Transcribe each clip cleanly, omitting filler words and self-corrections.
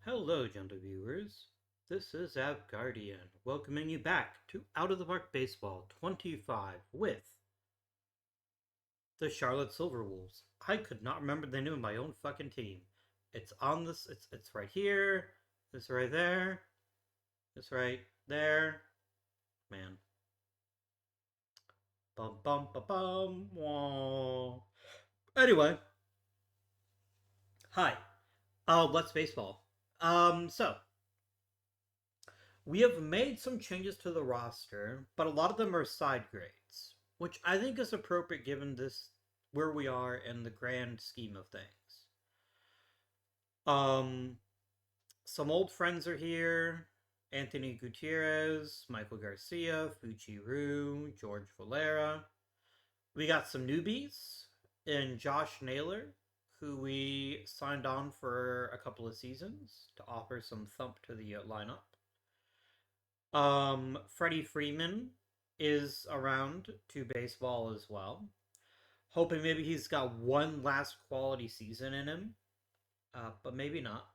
Hello, gentle viewers. This is Guardian, welcoming you back to Out of the Park Baseball 25 with the Charlotte Silverwolves. I could not remember the name of my own fucking team. It's on this. It's right here. It's right there. It's right there. Man. Bum bum ba bum. Wah. Anyway, hi. What's baseball? So we have made some changes to the roster, but a lot of them are side grades, which I think is appropriate given this where we are in the grand scheme of things. Um, some old friends are here: Anthony Gutierrez, Michael Garcia, Fuchi Ryu, George Valera. We got some newbies in Josh Naylor, who we signed on for a couple of seasons to offer some thump to the lineup. Freddie Freeman is around to baseball as well. Hoping maybe he's got one last quality season in him, but maybe not.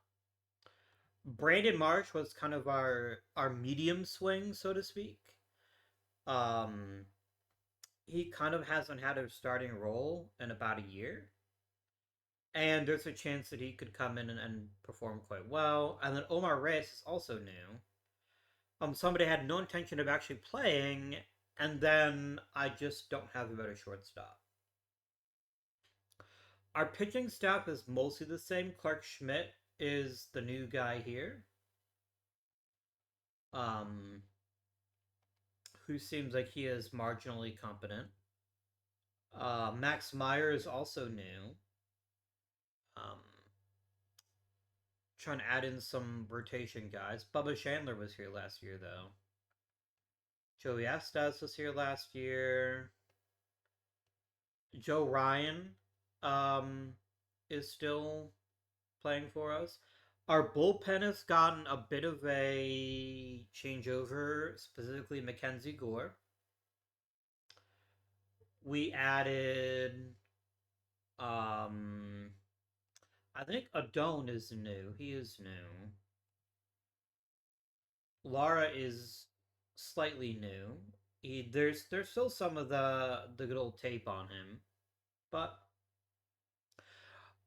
Brandon Marsh was kind of our medium swing, so to speak. Um, he kind of hasn't had a starting role in about a year, and there's a chance that he could come in and perform quite well. And then Omar Reyes is also new. Somebody had no intention of actually playing, and then I just don't have a better shortstop. Our pitching staff is mostly the same. Clark Schmidt is the new guy here, um, who seems like he is marginally competent. Max Meyer is also new. Um, Trying to add in some rotation guys. Bubba Chandler was here last year, though. Joey Estes was here last year. Joe Ryan um, is still playing for us. Our bullpen has gotten a bit of a changeover, specifically Mackenzie Gore. We added, um, I think Adone is new. He is new. Lara is slightly new. There's still some of the good old tape on him, but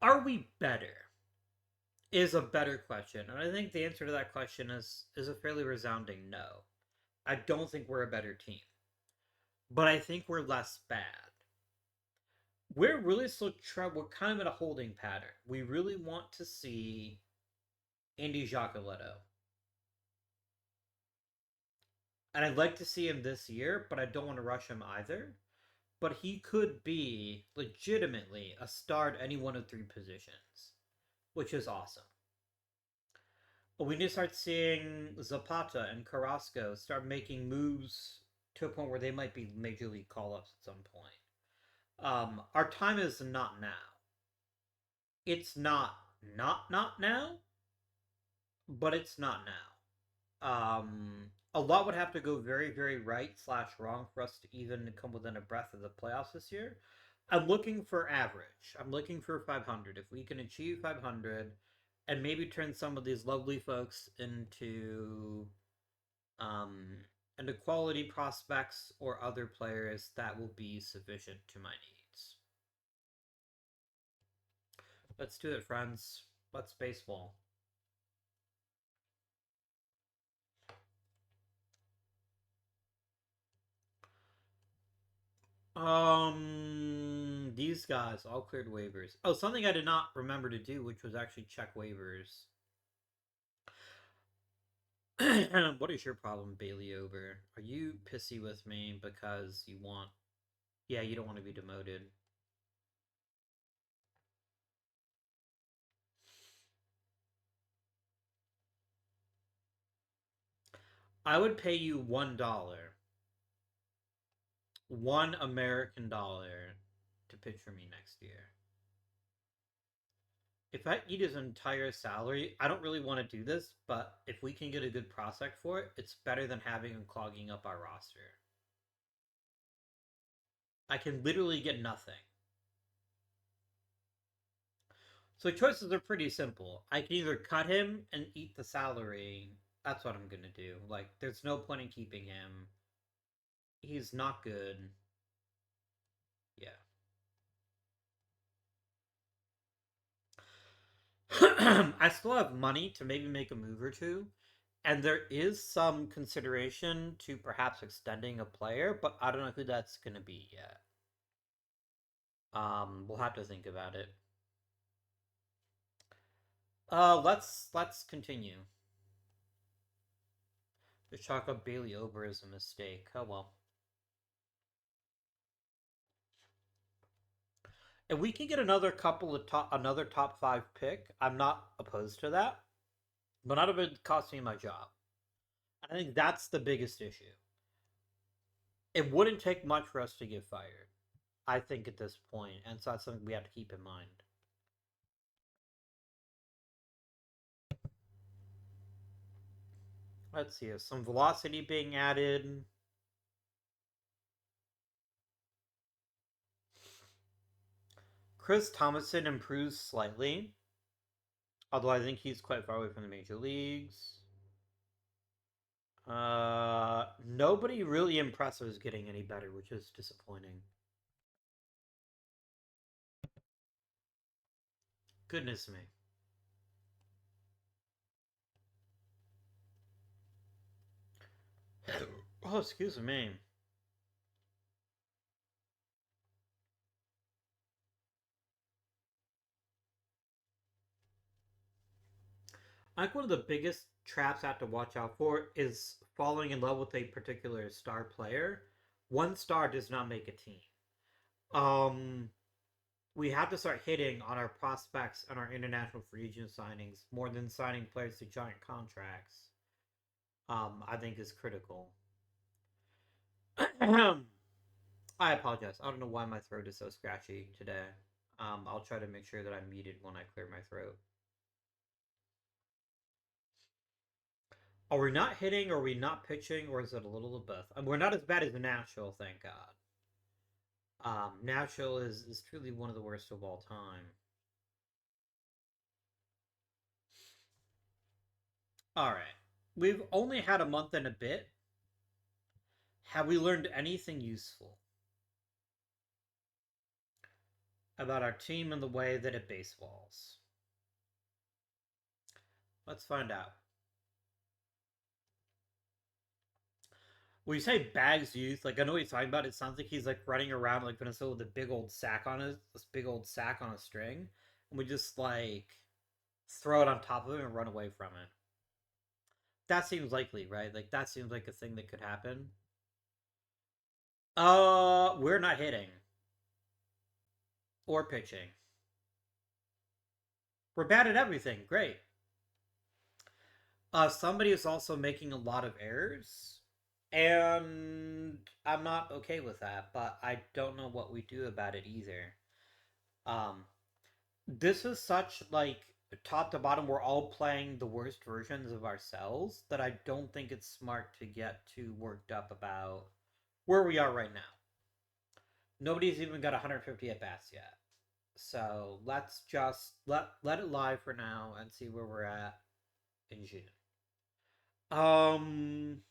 are we better? Is a better question, and I think the answer to that question is a fairly resounding no. I don't think we're a better team, but I think we're less bad. We're really still we're kind of in a holding pattern. We really want to see Andy Giacoletto. And I'd like to see him this year, but I don't want to rush him either. But he could be legitimately a star at any one of three positions, which is awesome. But we need to start seeing Zapata and Carrasco start making moves to a point where they might be major league call ups at some point. Our time is not now. It's not now, but it's not now. A lot would have to go very, very right slash wrong for us to even come within a breath of the playoffs this year. I'm looking for average. I'm looking for 500. If we can achieve 500 and maybe turn some of these lovely folks um, into quality prospects or other players, that will be sufficient to my needs. Let's do it, friends. Let's baseball. These guys all cleared waivers. Oh, something I did not remember to do, which was actually check waivers. What is your problem, Bailey Over? Are you pissy with me because you want... Yeah, you don't want to be demoted. I would pay you $1. $1 American to pitch for me next year. If I eat his entire salary, I don't really want to do this, but if we can get a good prospect for it, it's better than having him clogging up our roster. I can literally get nothing. So choices are pretty simple. I can either cut him and eat the salary. That's what I'm gonna do. Like, there's no point in keeping him. He's not good. Yeah. I still have money to maybe make a move or two, and there is some consideration to perhaps extending a player, but I don't know who that's gonna be yet. We'll have to think about it. Let's continue. The chalk up Bailey Ober is a mistake. Oh well. If we can get another top five pick, I'm not opposed to that. But not if it costs me my job. I think that's the biggest issue. It wouldn't take much for us to get fired, I think, at this point, and so that's something we have to keep in mind. Let's see, some velocity being added. Chris Thomason improves slightly, although I think he's quite far away from the major leagues. Nobody really impressive is getting any better, which is disappointing. Goodness me. Oh, excuse me. I think one of the biggest traps I have to watch out for is falling in love with a particular star player. One star does not make a team. Um, we have to start hitting on our prospects and our international free agent signings more than signing players to giant contracts. I think is critical. I apologize. I don't know why my throat is so scratchy today. I'll try to make sure that I'm muted when I clear my throat. Are we not hitting? Or are we not pitching? Or is it a little of both? We're not as bad as Nashville, thank God. Nashville is truly one of the worst of all time. All right, we've only had a month and a bit. Have we learned anything useful about our team and the way that it baseballs? Let's find out. When you say bags youth, like I know what he's talking about. It sounds like he's like running around like Venezuela with a big old sack on this big old sack on a string, and we just like throw it on top of him and run away from it. That seems likely, right? Like that seems like a thing that could happen. We're not hitting or pitching. We're bad at everything. Great. Somebody is also making a lot of errors, and I'm not okay with that. But I don't know what we do about it either. Um, this is such like top to bottom. We're all playing the worst versions of ourselves that I don't think it's smart to get too worked up about where we are right now. Nobody's even got 150 at bats yet. So let's just let it lie for now and see where we're at in June. Um,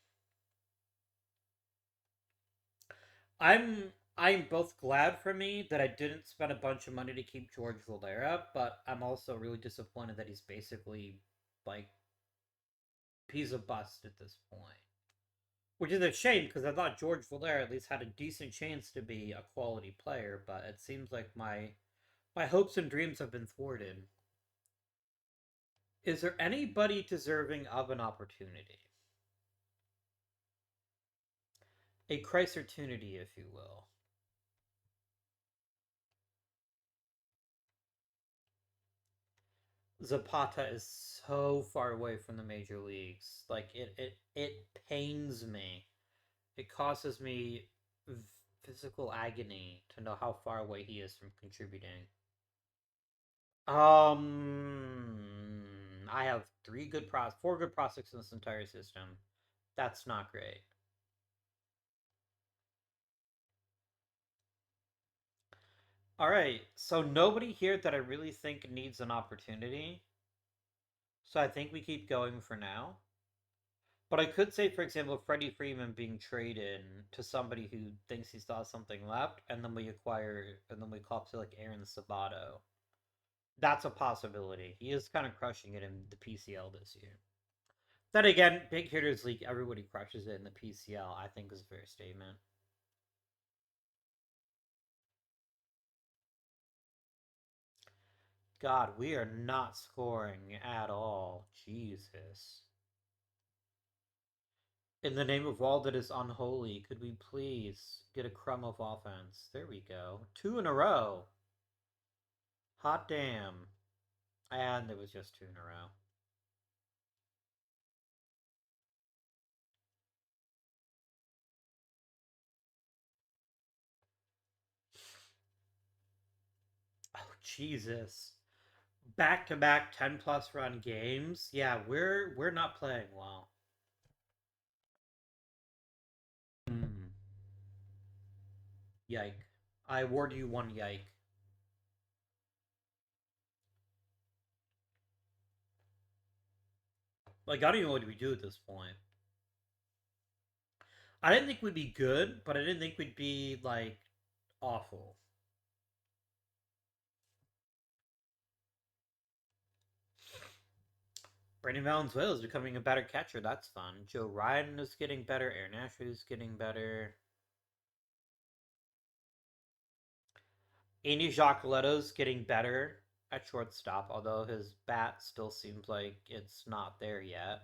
I'm both glad for me that I didn't spend a bunch of money to keep George Valera, but I'm also really disappointed that he's basically like he's a bust at this point. Which is a shame because I thought George Valera at least had a decent chance to be a quality player, but it seems like my hopes and dreams have been thwarted. Is there anybody deserving of an opportunity? A Chryslertunity, if you will. Zapata is so far away from the major leagues. Like it pains me. It causes me physical agony to know how far away he is from contributing. I have four good prospects in this entire system. That's not great. All right, so nobody here that I really think needs an opportunity. So I think we keep going for now. But I could say, for example, Freddie Freeman being traded to somebody who thinks he still has something left, and then we acquire, and then we call up to like Aaron Sabato. That's a possibility. He is kind of crushing it in the PCL this year. Then again, Big Hitters League, everybody crushes it in the PCL. I think is a fair statement. God, we are not scoring at all. Jesus. In the name of all that is unholy, could we please get a crumb of offense? There we go. 2 in a row. Hot damn. And there was just 2 in a row. Oh, Jesus. Back to back 10 plus run games. Yeah, we're not playing well. Hmm. Yike. I award you one yike. Like, I don't even know what we do at this point. I didn't think we'd be good, but I didn't think we'd be, like, awful. Brandon Valenzuela is becoming a better catcher. That's fun. Joe Ryan is getting better. Aaron Asher is getting better. Andy Giacoletto's getting better at shortstop, although his bat still seems like it's not there yet.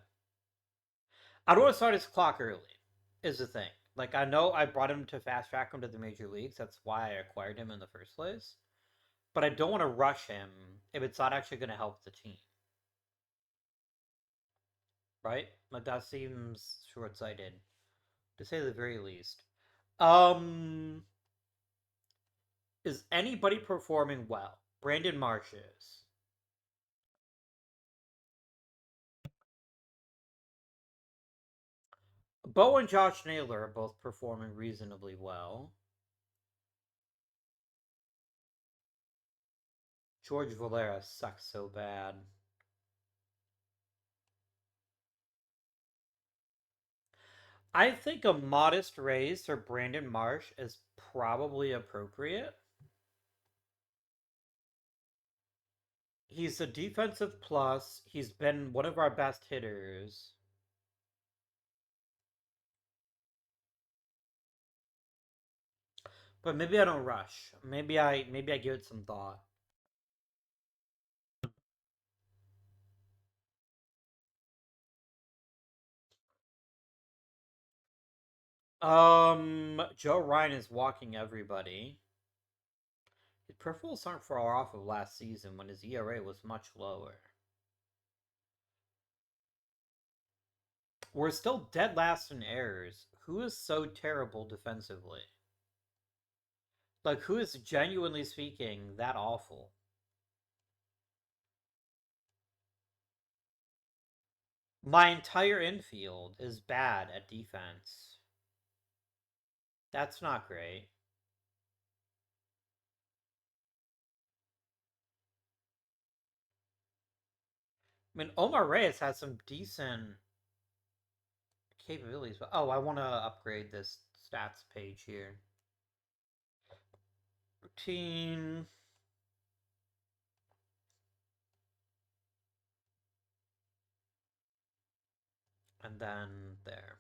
I don't want to start his clock early, is the thing. Like, I know I brought him to fast track him to the major leagues. That's why I acquired him in the first place. But I don't want to rush him if it's not actually going to help the team. Right? Like, that seems short sighted, to say the very least. Um, is anybody performing well? Brandon Marsh is. Bo and Josh Naylor are both performing reasonably well. George Valera sucks so bad. I think a modest raise for Brandon Marsh is probably appropriate. He's a defensive plus. He's been one of our best hitters. But maybe I don't rush. Maybe I give it some thought. Joe Ryan is walking everybody. His peripherals aren't far off of last season when his ERA was much lower. We're still dead last in errors. Who is so terrible defensively? Like, who is genuinely speaking that awful? My entire infield is bad at defense. That's not great. I mean, Omar Reyes has some decent capabilities, but oh, I want to upgrade this stats page here. Routine. And then there.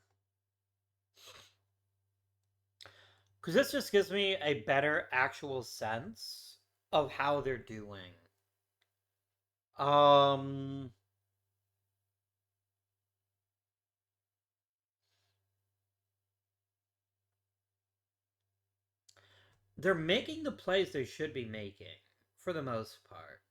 Because this just gives me a better actual sense of how they're doing. Um, they're making the plays they should be making for the most part.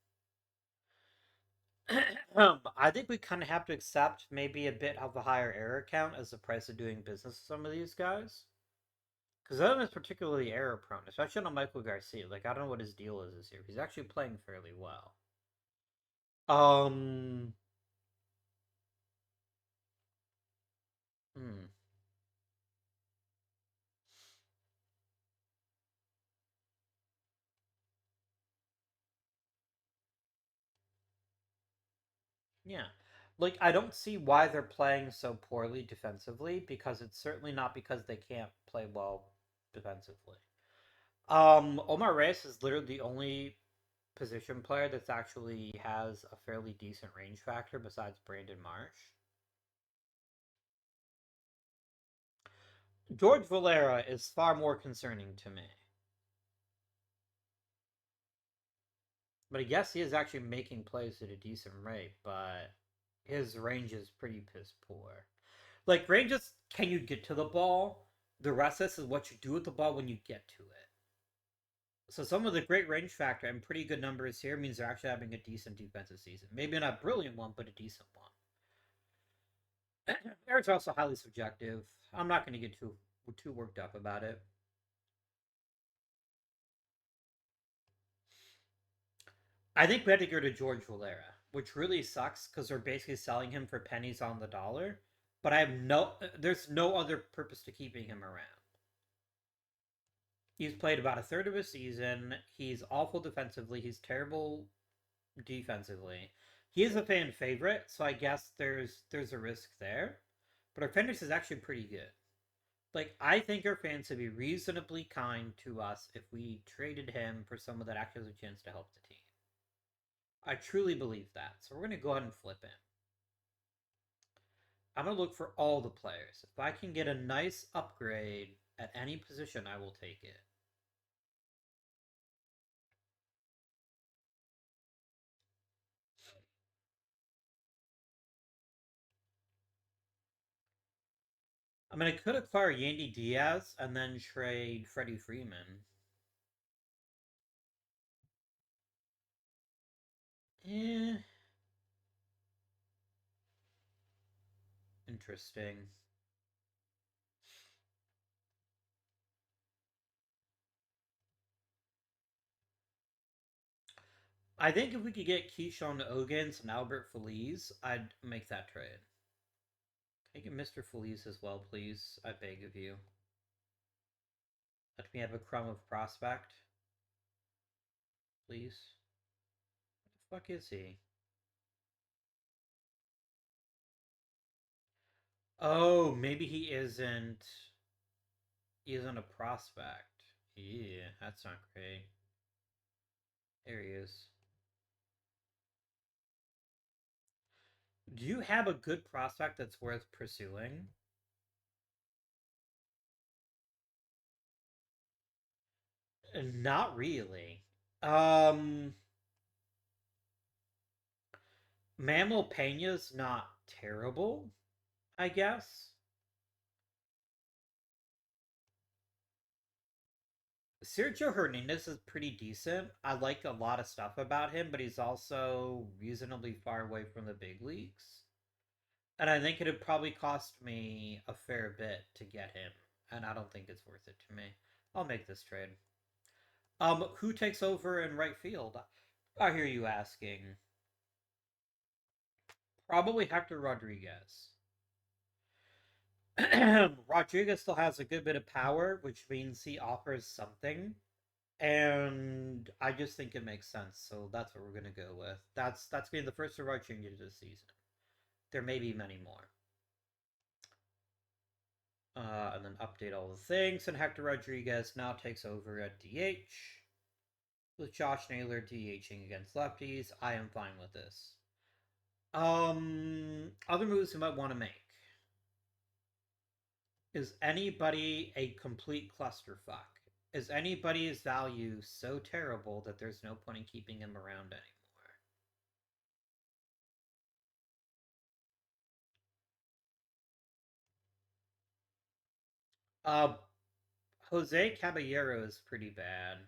I think we kind of have to accept maybe a bit of a higher error count as the price of doing business with some of these guys. Because that is particularly error prone, especially on Michael Garcia. Like, I don't know what his deal is this year. He's actually playing fairly well. Um, hmm. Yeah. Like, I don't see why they're playing so poorly defensively because it's certainly not because they can't play well defensively. Omar Reyes is literally the only position player that's actually has a fairly decent range factor besides Brandon Marsh. George Valera is far more concerning to me. But I guess he is actually making plays at a decent rate, but his range is pretty piss poor. Like, range is can you get to the ball? The rest of this is what you do with the ball when you get to it. So some of the great range factor and pretty good numbers here means they're actually having a decent defensive season. Maybe not a brilliant one, but a decent one. Eric's also highly subjective. I'm not going to get too worked up about it. I think we had to go to George Valera, which really sucks because they're basically selling him for pennies on the dollar. But I have there's no other purpose to keeping him around. He's played about a third of a season. He's awful defensively. He's terrible defensively. He is a fan favorite, so I guess there's a risk there. But our finish is actually pretty good. Like, I think our fans would be reasonably kind to us if we traded him for someone that actually has a chance to help the team. I truly believe that. So we're gonna go ahead and flip him. I'm gonna look for all the players. If I can get a nice upgrade at any position, I will take it. I mean, I could acquire Yandy Diaz and then trade Freddie Freeman. Eh, interesting. I think if we could get Keyshawn Ogans and Albert Feliz, I'd make that trade. Can I get Mr. Feliz as well, please? I beg of you. Let me have a crumb of prospect, please. What the fuck is he? Oh, maybe he isn't. He isn't a prospect. Yeah, that's not great. There he is. Do you have a good prospect that's worth pursuing? Not really. Um, Mammal Pena's not terrible, I guess. Sergio Hernandez is pretty decent. I like a lot of stuff about him, but he's also reasonably far away from the big leagues. And I think it'd probably cost me a fair bit to get him, and I don't think it's worth it to me. I'll make this trade. Who takes over in right field? I hear you asking. Probably Hector Rodriguez. Rodriguez still has a good bit of power, which means he offers something. And I just think it makes sense, so that's what we're gonna go with. That's being the first of our changes this season. There may be many more. And then update all the things, and Hector Rodriguez now takes over at DH. With Josh Naylor DHing against lefties, I am fine with this. Other moves you might want to make. Is anybody a complete clusterfuck? Is anybody's value so terrible that there's no point in keeping him around anymore? Uh, Jose Caballero is pretty bad.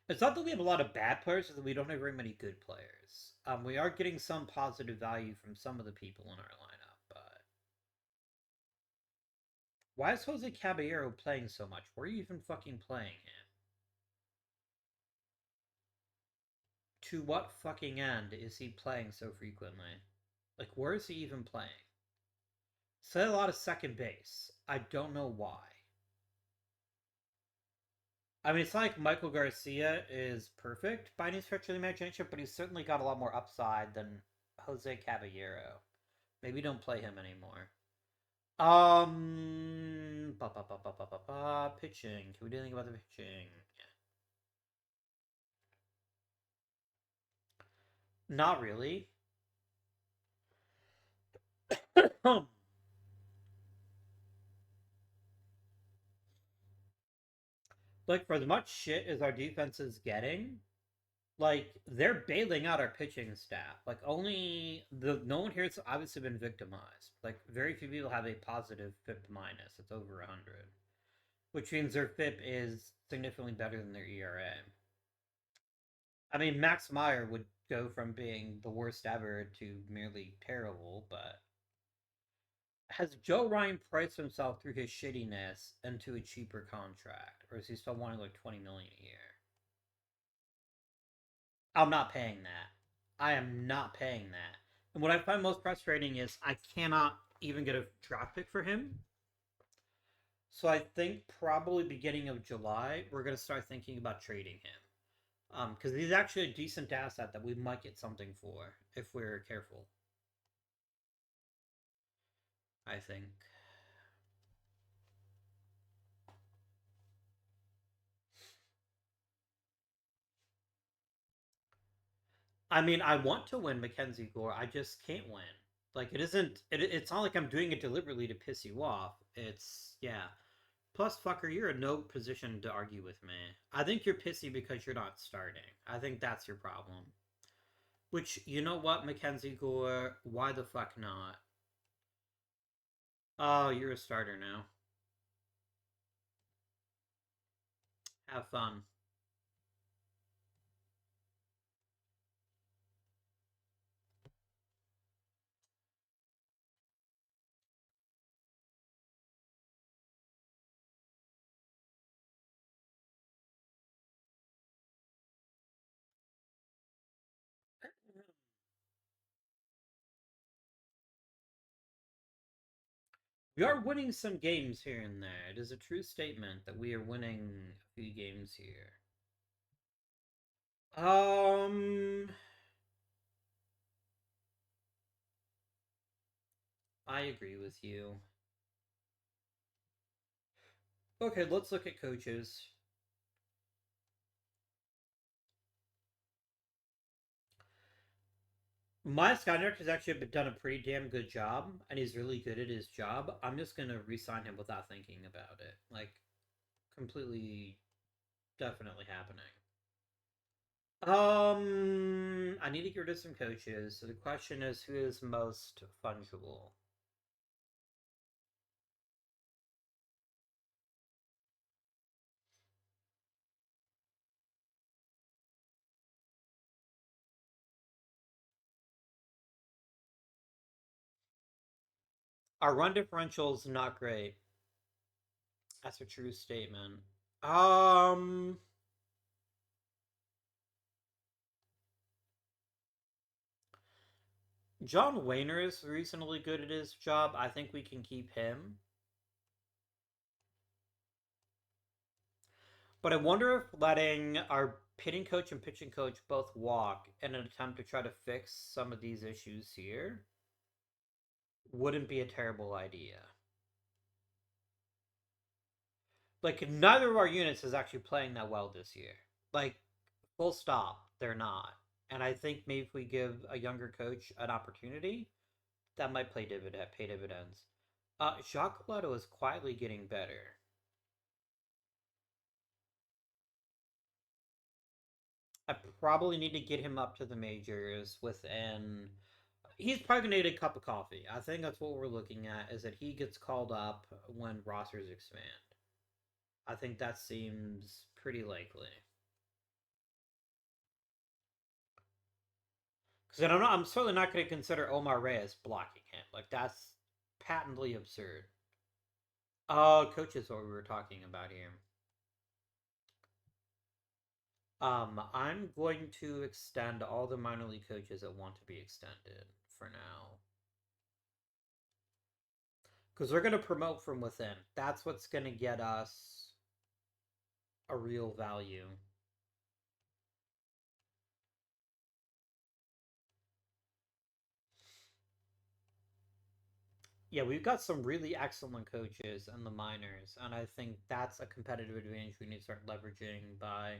It's not that we have a lot of bad players, it's that we don't have very many good players. We are getting some positive value from some of the people in our lineup, but why is Jose Caballero playing so much? Where are you even fucking playing him? To what fucking end is he playing so frequently? Like, where is he even playing? Said a lot of second base. I don't know why. I mean, it's not like Michael Garcia is perfect by any stretch of the imagination, but he's certainly got a lot more upside than Jose Caballero. Maybe don't play him anymore. Pitching. Can we do anything about the pitching? Not really. Like, for as much shit as our defense is getting, like, they're bailing out our pitching staff. Like, only no one here has obviously been victimized. Like, very few people have a positive FIP minus. It's over 100, which means their FIP is significantly better than their ERA. I mean, Max Meyer would go from being the worst ever to merely terrible, but has Joe Ryan priced himself through his shittiness into a cheaper contract, or is he still wanting like 20 million a year? I'm not paying that. I am not paying that. And what I find most frustrating is I cannot even get a draft pick for him. So I think probably beginning of July we're gonna start thinking about trading him. Because he's actually a decent asset that we might get something for if we're careful. I think. I mean, I want to win Mackenzie Gore. I just can't win. Like, it isn't. It's not like I'm doing it deliberately to piss you off. It's yeah. Plus, fucker, you're in no position to argue with me. I think you're pissy because you're not starting. I think that's your problem. Which, you know what, Mackenzie Gore? Why the fuck not? Oh, you're a starter now. Have fun. We are winning some games here and there. It is a true statement that we are winning a few games here. Um, I agree with you. Okay, let's look at coaches. Miles Skyner has actually done a pretty damn good job, and he's really good at his job. I'm just gonna re-sign him without thinking about it. Like, completely, definitely happening. I need to get rid of some coaches. So the question is, who is most fungible? Our run differential is not great. That's a true statement. Um, John Wayner is reasonably good at his job. I think we can keep him. But I wonder if letting our hitting coach and pitching coach both walk in an attempt to try to fix some of these issues here wouldn't be a terrible idea. Like, neither of our units is actually playing that well this year. Like, full stop, they're not. And I think maybe if we give a younger coach an opportunity, that might pay dividends. Jacques Leto is quietly getting better. I probably need to get him up to the majors within. He's probably gonna get a cup of coffee. I think that's what we're looking at. Is that he gets called up when rosters expand. I think that seems pretty likely. Because I'm certainly not going to consider Omar Reyes blocking him. Like that's patently absurd. Coach is what we were talking about here. I'm going to extend all the minor league coaches that want to be extended for now. Because we're going to promote from within. That's what's going to get us. a real value. Yeah, we've got some really excellent coaches in the minors, and I think that's a competitive advantage we need to start leveraging by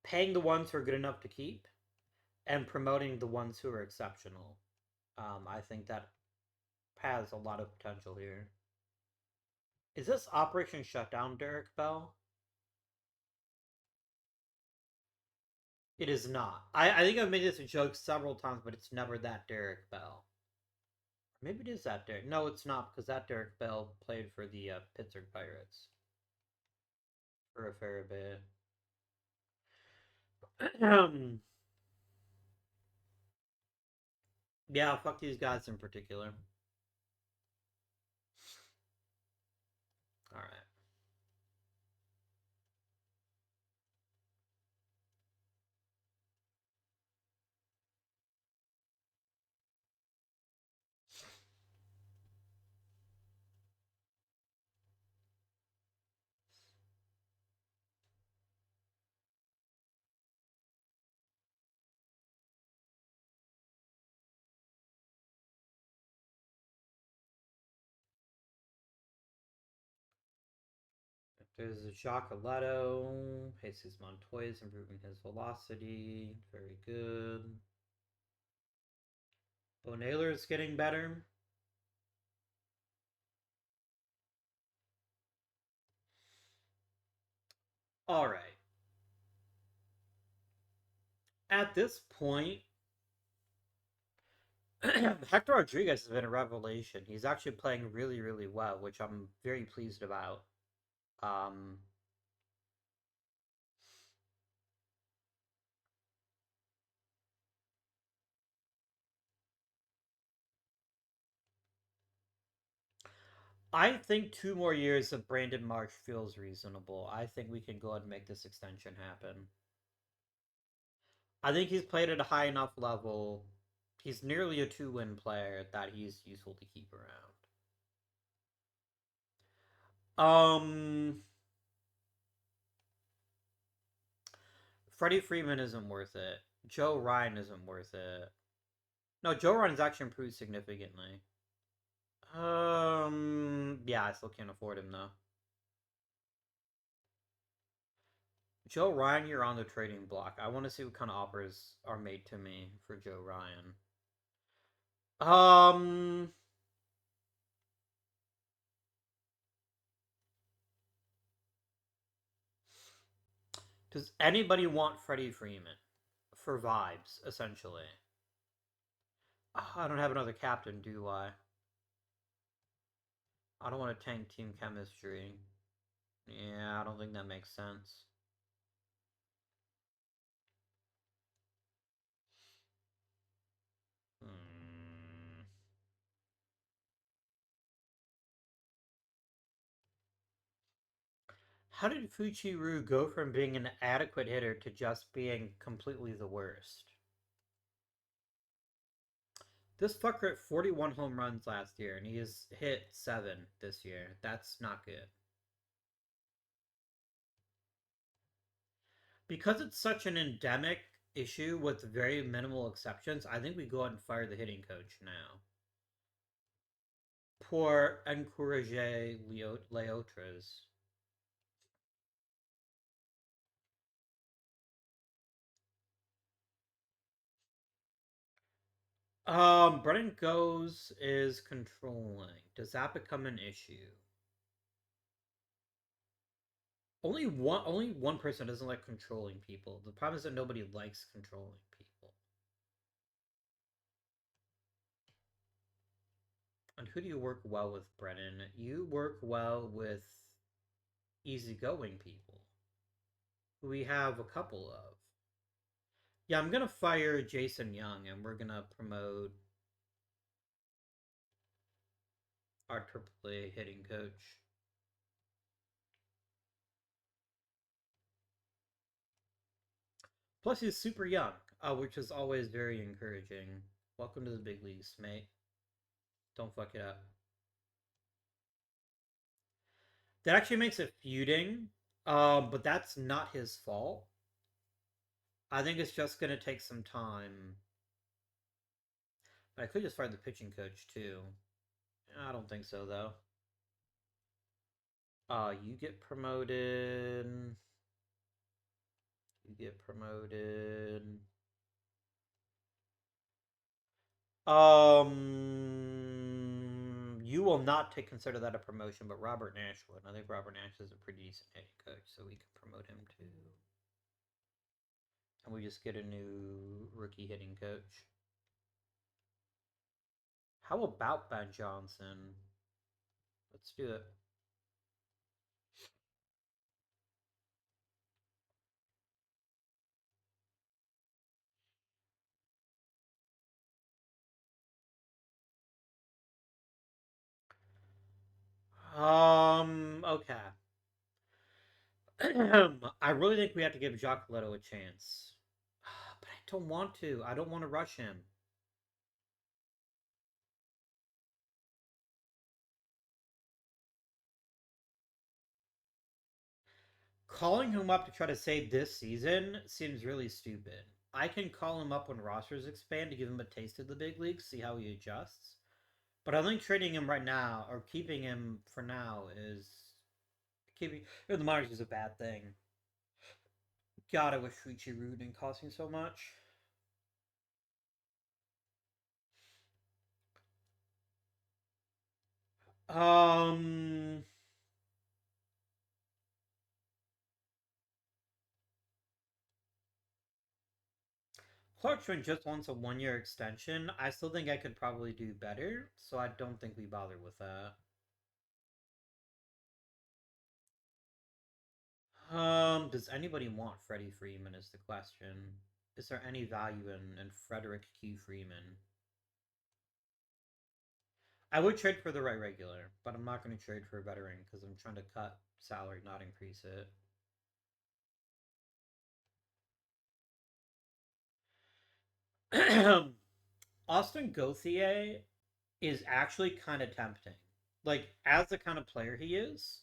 paying the ones who are good enough to keep and promoting the ones who are exceptional. I think that has a lot of potential here. Is this Operation Shutdown, Derek Bell? It is not. I think I've made this a joke several times, but it's never that Derek Bell. Maybe it is that Derek. No, it's not, because that Derek Bell played for the Pittsburgh Pirates for a fair bit. Yeah, fuck these guys in particular. All right. There's a Chocolatto. Jesus Montoya's improving his velocity. Very good. Bo Naylor's getting better. All right. At this point, Hector Rodriguez has been a revelation. He's actually playing really, really well, which I'm very pleased about. Um, I think 2 more years of Brandon Marsh feels reasonable. I think we can go ahead and make this extension happen. I think he's played at a high enough level. He's nearly a 2-win player that he's useful to keep around. Freddie Freeman isn't worth it. Joe Ryan isn't worth it. No, Joe Ryan's actually improved significantly. Yeah, I still can't afford him though. Joe Ryan, you're on the trading block. I want to see what kind of offers are made to me for Joe Ryan. Um, does anybody want Freddie Freeman for vibes? Essentially, I don't have another captain, do I? I don't want to tank team chemistry. Yeah, I don't think that makes sense. Hmm. How did Fuchiru go from being an adequate hitter to just being completely the worst? This fucker hit 41 home runs last year, and he has hit 7 this year. That's not good. Because it's such an endemic issue with very minimal exceptions, I think we go ahead and fire the hitting coach now. Poor Encourage Leotres. Brennan Goes is controlling. Does that become an issue? Only one person doesn't like controlling people. The problem is that nobody likes controlling people. And who do you work well with, Brennan? You work well with easygoing people, who we have a couple of. Yeah, I'm gonna fire Jason Young, and we're gonna promote our AAA hitting coach. Plus, he's super young, which is always very encouraging. Welcome to the big leagues, mate. Don't fuck it up. That actually makes it feuding But that's not his fault. I think it's just gonna take some time. I could just fire the pitching coach too. I don't think so though. You get promoted. You get promoted. You will not take consider that a promotion, but Robert Nash would. I think Robert Nash is a pretty decent hitting coach, so we can promote him too. And we just get a new rookie hitting coach. How about Ben Johnson? Let's do it. Okay. I really think we have to give Jacques Leto a chance. But I don't want to. I don't want to rush him. Calling him up to try to save this season seems really stupid. I can call him up when rosters expand to give him a taste of the big leagues, see how he adjusts. But I think trading him right now or keeping him for now is keeping the minors is a bad thing. God, I wish Fuichi Ryu didn't cost me so much. Um, Clarkson just wants a 1 year extension. I still think I could probably do better, so I don't think we bother with that. Does anybody want Freddie Freeman is the question. Is there any value in Frederick Q. Freeman? I would trade for the right regular, but I'm not going to trade for a veteran because I'm trying to cut salary, not increase it. Austin Gauthier is actually kind of tempting. Like, as the kind of player he is,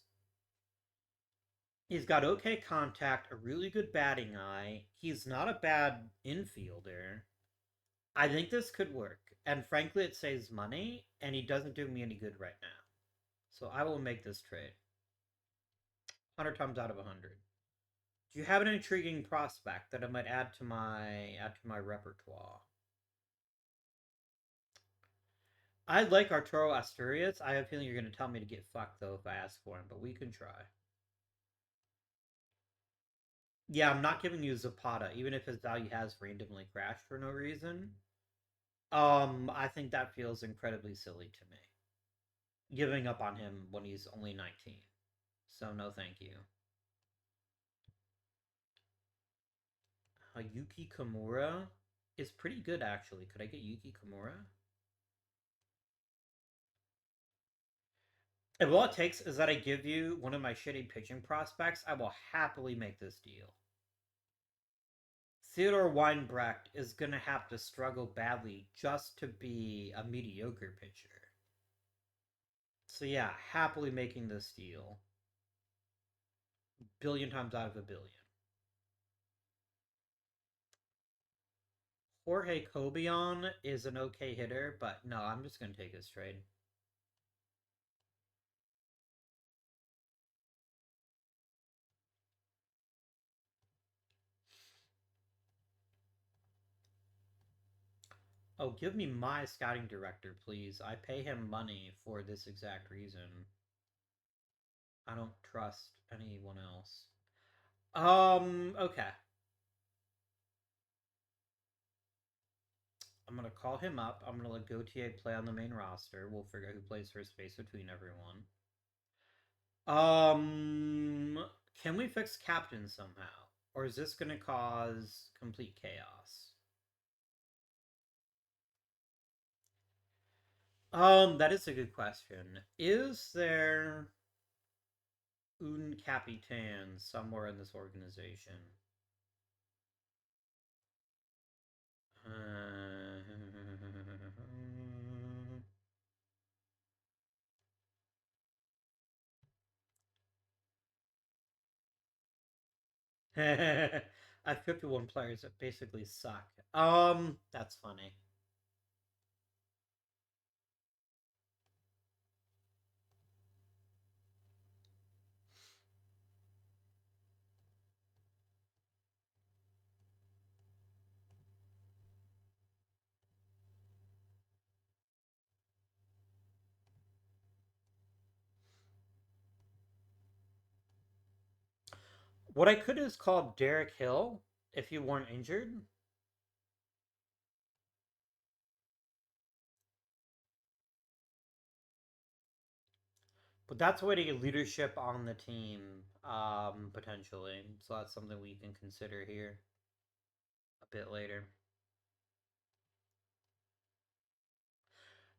he's got okay contact, a really good batting eye. He's not a bad infielder. I think this could work. And frankly, it saves money, and he doesn't do me any good right now. So I will make this trade. 100 times out of 100. Do you have an intriguing prospect that I might add to my repertoire? I like Arturo Asturias. I have a feeling you're going to tell me to get fucked though if I ask for him, but we can try. Yeah, I'm not giving you Zapata, even if his value has randomly crashed for no reason. I think that feels incredibly silly to me. Giving up on him when he's only 19. So no thank you. Yuki Kimura is pretty good actually. Could I get Yuki Kimura? If all it takes is that I give you one of my shitty pitching prospects, I will happily make this deal. Theodore Weinbrecht is going to have to struggle badly just to be a mediocre pitcher. So yeah, happily making this deal. Billion times out of a billion. Jorge Cobian is an okay hitter, but no, I'm just going to take his trade. Oh, give me my scouting director, please. I pay him money for this exact reason. I don't trust anyone else. Okay. I'm gonna call him up. I'm gonna let Gautier play on the main roster. We'll figure out who plays first base between everyone. Um, can we fix captain somehow? Or is this gonna cause complete chaos? That is a good question. Is there un capitan somewhere in this organization? Uh, I have 51 players that basically suck. That's funny. What I could is called Derek Hill if you weren't injured. But that's way to get leadership on the team, potentially. So that's something we can consider here a bit later.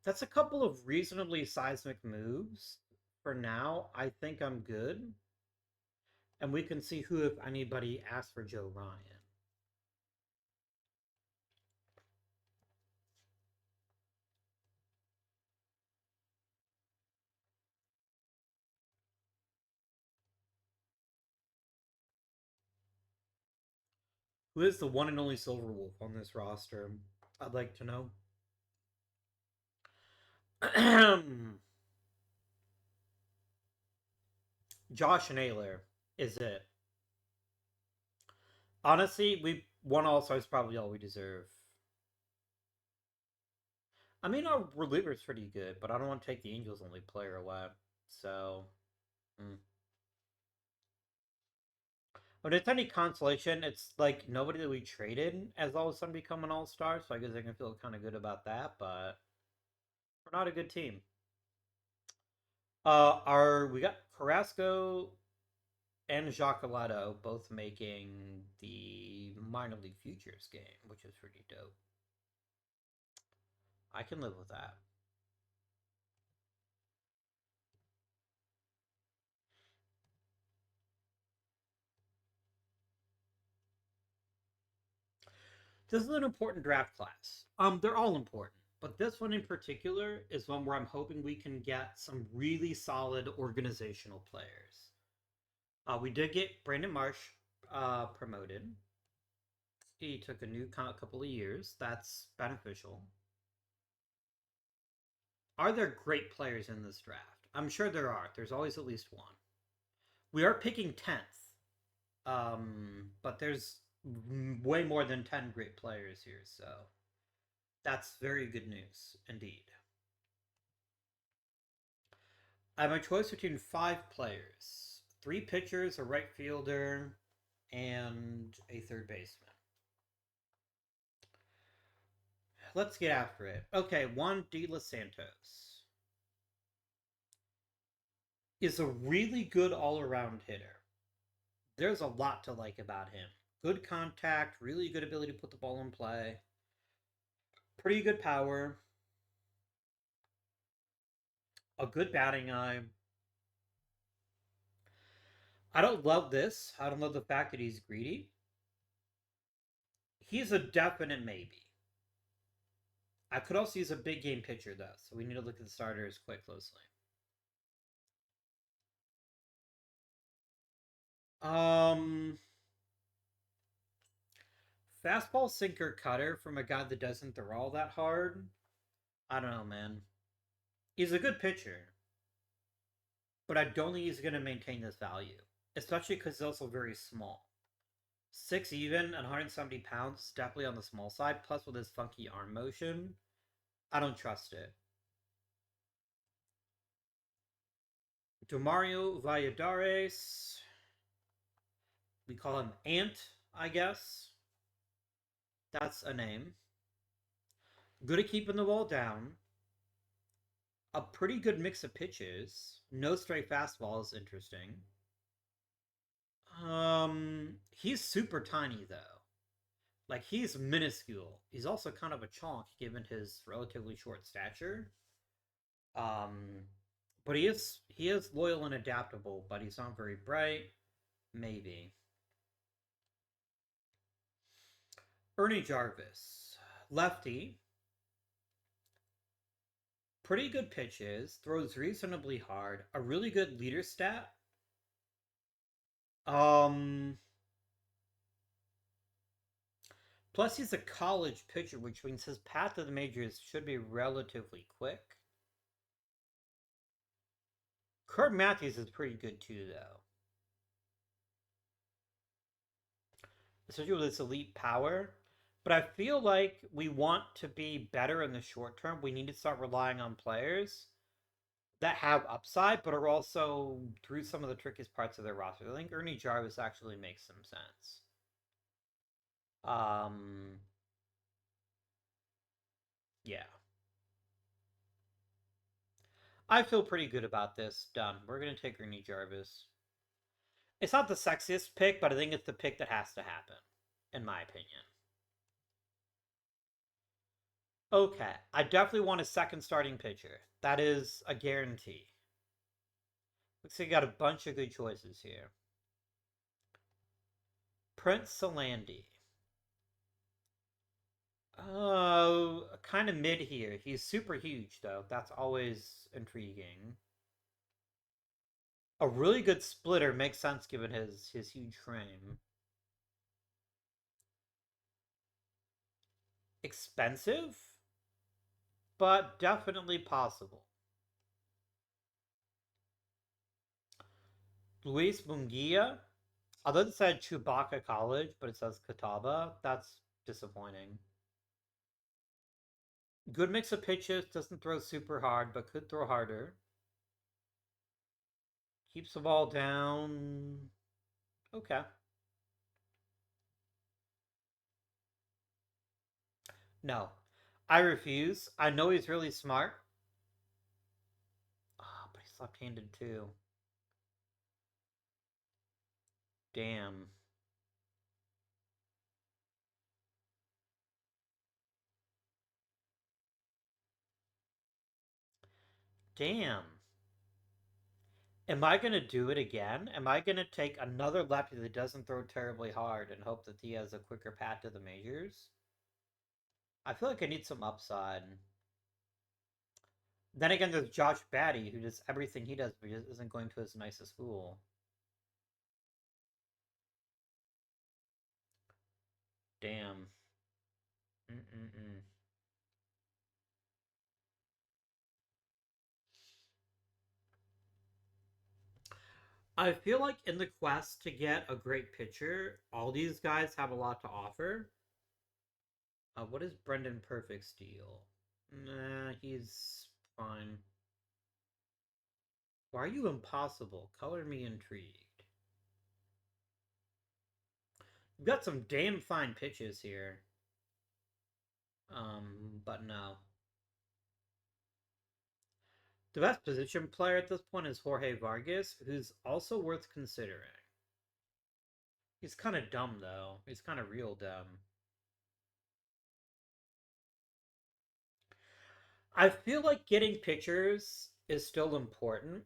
That's a couple of reasonably seismic moves. For now, I think I'm good. And we can see who, if anybody, asks for Joe Ryan. Who is the one and only Silver Wolf on this roster? I'd like to know. Josh Naylor is it. Honestly, we one All Star is probably all we deserve. I mean, our reliever's pretty good, but I don't want to take the Angels' only player away. So, but if it's any consolation, it's like nobody that we traded has all of a sudden become an All Star. So I guess I can feel kind of good about that. But we're not a good team. Our we got Carrasco and Giacoletto both making the minor league futures game, which is pretty dope. I can live with that. This is an important draft class. They're all important, but this one in particular is one where I'm hoping we can get some really solid organizational players. We did get Brandon Marsh promoted. He took a new couple of years. That's beneficial. Are there great players in this draft? I'm sure there are. There's always at least one. We are picking 10th, but there's way more than 10 great players here, so that's very good news indeed. I have a choice between five players: three pitchers, a right fielder, and a third baseman. Let's get after it. Okay, Juan De Los Santos is a really good all around hitter. There's a lot to like about him. Good contact, really good ability to put the ball in play, pretty good power, a good batting eye. I don't love this. I don't love the fact that he's greedy. He's a definite maybe. I could also use a big game pitcher though, so we need to look at the starters quite closely. Um, Fastball sinker cutter from a guy that doesn't throw all that hard. I don't know, man. He's a good pitcher, but I don't think he's going to maintain this value, especially because he's also very small. Six even and 170 pounds, definitely on the small side. Plus, with his funky arm motion, I don't trust it. Demario Valladares, we call him Ant, I guess. That's a name. Good at keeping the ball down. A pretty good mix of pitches. No straight fastball is interesting. He's super tiny though. Like he's minuscule. He's also kind of a chonk given his relatively short stature. Um, but he is loyal and adaptable, but he's not very bright. Maybe. Ernie Jarvis, lefty, pretty good pitches, throws reasonably hard, a really good leader stat. Um, Plus, he's a college pitcher, which means his path to the majors should be relatively quick. Kurt Matthews is pretty good too, though. Especially with his elite power. But I feel like we want to be better in the short term. We need to start relying on players that have upside, but are also through some of the trickiest parts of their roster. I think Ernie Jarvis actually makes some sense. Um, yeah, I feel pretty good about this. Done. We're gonna take Ernie Jarvis. It's not the sexiest pick, but I think it's the pick that has to happen, in my opinion. Okay, I definitely want a second starting pitcher. That is a guarantee. Looks like you got a bunch of good choices here. Prince Solandi. Kind of mid here. He's super huge, though. That's always intriguing. A really good splitter makes sense given his huge frame. Expensive, but definitely possible. Luis Munguia. Although it said Chewbacca College, but it says Catawba, that's disappointing. Good mix of pitches, doesn't throw super hard, but could throw harder. Keeps the ball down. Okay. No. I refuse. I know he's really smart. Oh, but he's left-handed too. Damn. Damn. Am I going to do it again? Am I going to take another lefty that doesn't throw terribly hard and hope that he has a quicker path to the majors? I feel like I need some upside. Then again, there's Josh Batty, who does everything he does, but isn't going to as nice a school. Damn. Mm-mm-mm. I feel like in the quest to get a great pitcher, all these guys have a lot to offer. What is Brendan Perfect's deal? Nah, he's fine. Why are you impossible? Color me intrigued. You've got some damn fine pitches here. But no. The best position player at this point is Jorge Vargas, who's also worth considering. He's kind of dumb, though. He's kind of real dumb. I feel like getting pitchers is still important.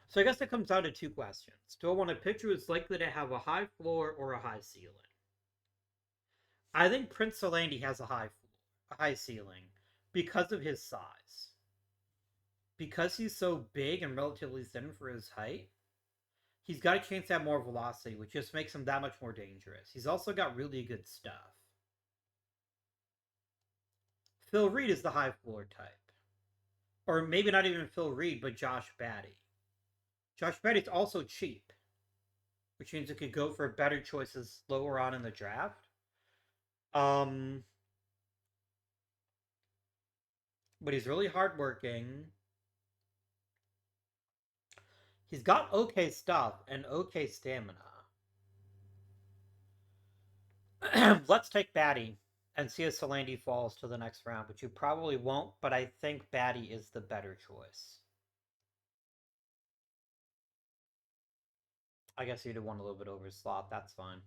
So I guess it comes down to two questions. Do I want a pitcher who's likely to have a high floor or a high ceiling? I think Prince Solandi has a high floor, a high ceiling, because of his size. Because he's so big and relatively thin for his height, he's got a chance to have more velocity, which just makes him that much more dangerous. He's also got really good stuff. Phil Reed is the high floor type. Or maybe not even Phil Reed, but Josh Batty. Josh Batty's also cheap, which means it could go for better choices lower on in the draft. Um, but he's really hardworking. He's got okay stuff and okay stamina. Let's take Batty and see if Solandi falls to the next round, which you probably won't, but I think Batty is the better choice. I guess you'd have won a little bit over his slot. That's fine.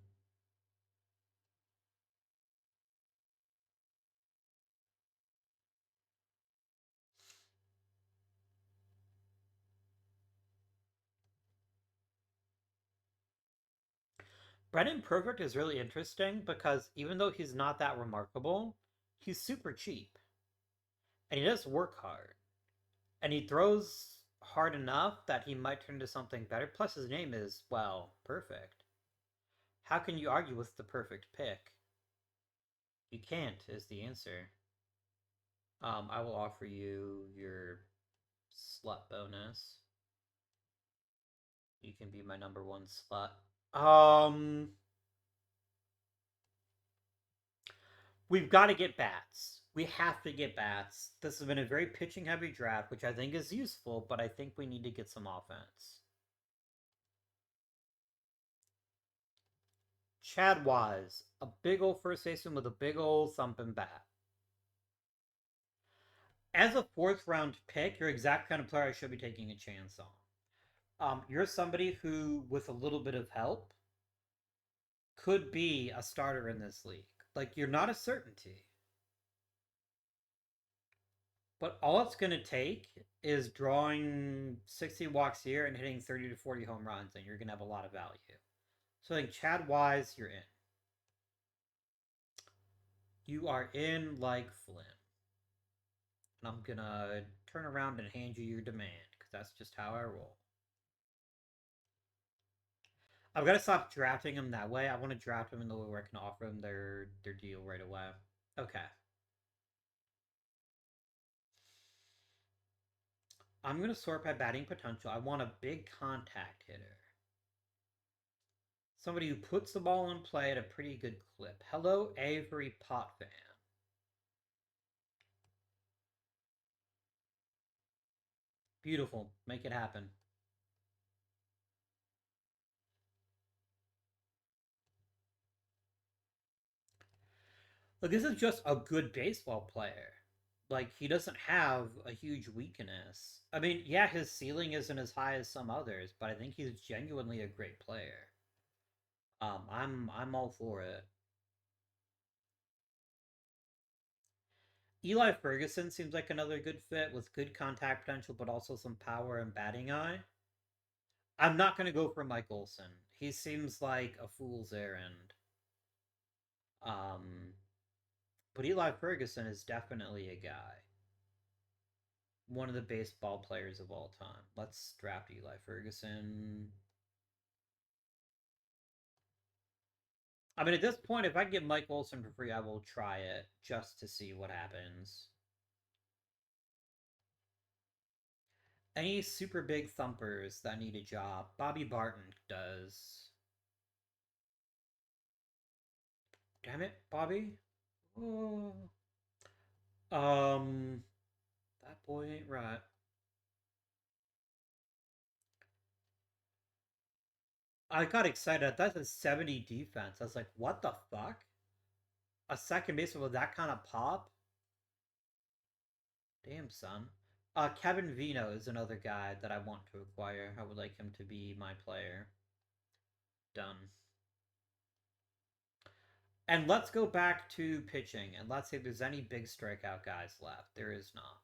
Brennan Perfect is really interesting because even though he's not that remarkable, he's super cheap. And he does work hard. And he throws hard enough that he might turn into something better. Plus, his name is, well, perfect. How can you argue with the perfect pick? You can't, is the answer. I will offer you your slut bonus. You can be my number one slut. Um, we've got to get bats. We have to get bats. This has been a very pitching heavy draft, which I think is useful, but I think we need to get some offense. Chad Wise, a big old first baseman with a big old thumping bat. As a fourth round pick, you're exact kind of player I should be taking a chance on. You're somebody who, with a little bit of help, could be a starter in this league. Like, you're not a certainty. But all it's going to take is drawing 60 walks a year and hitting 30 to 40 home runs, and you're going to have a lot of value. So I think Chad Wise, you're in. You are in like Flynn. And I'm going to turn around and hand you your demand, because that's just how I roll. I've got to stop drafting them that way. I want to draft them in the way where I can offer them their deal right away. Okay. I'm going to sort by batting potential. I want a big contact hitter. Somebody who puts the ball in play at a pretty good clip. Hello, Avery Potvin. Beautiful. Make it happen. Look, this is just a good baseball player. Like, he doesn't have a huge weakness. I mean, yeah, his ceiling isn't as high as some others, but I think he's genuinely a great player. I'm all for it. Eli Ferguson seems like another good fit with good contact potential, but also some power and batting eye. I'm not going to go for Mike Olson. He seems like a fool's errand. Um, but Eli Ferguson is definitely a guy. One of the baseball players of all time. Let's draft Eli Ferguson. I mean, at this point, if I can get Mike Olson for free, I will try it just to see what happens. Any super big thumpers that need a job? Bobby Barton does. Damn it, Bobby. Oh. Um, that boy ain't right. I got excited. That's a 70 defense. I was like, what the fuck? A second baseman with that kind of pop? Damn, son. Kevin Vino is another guy that I want to acquire. I would like him to be my player. Done. And let's go back to pitching, and let's see if there's any big strikeout guys left. There is not.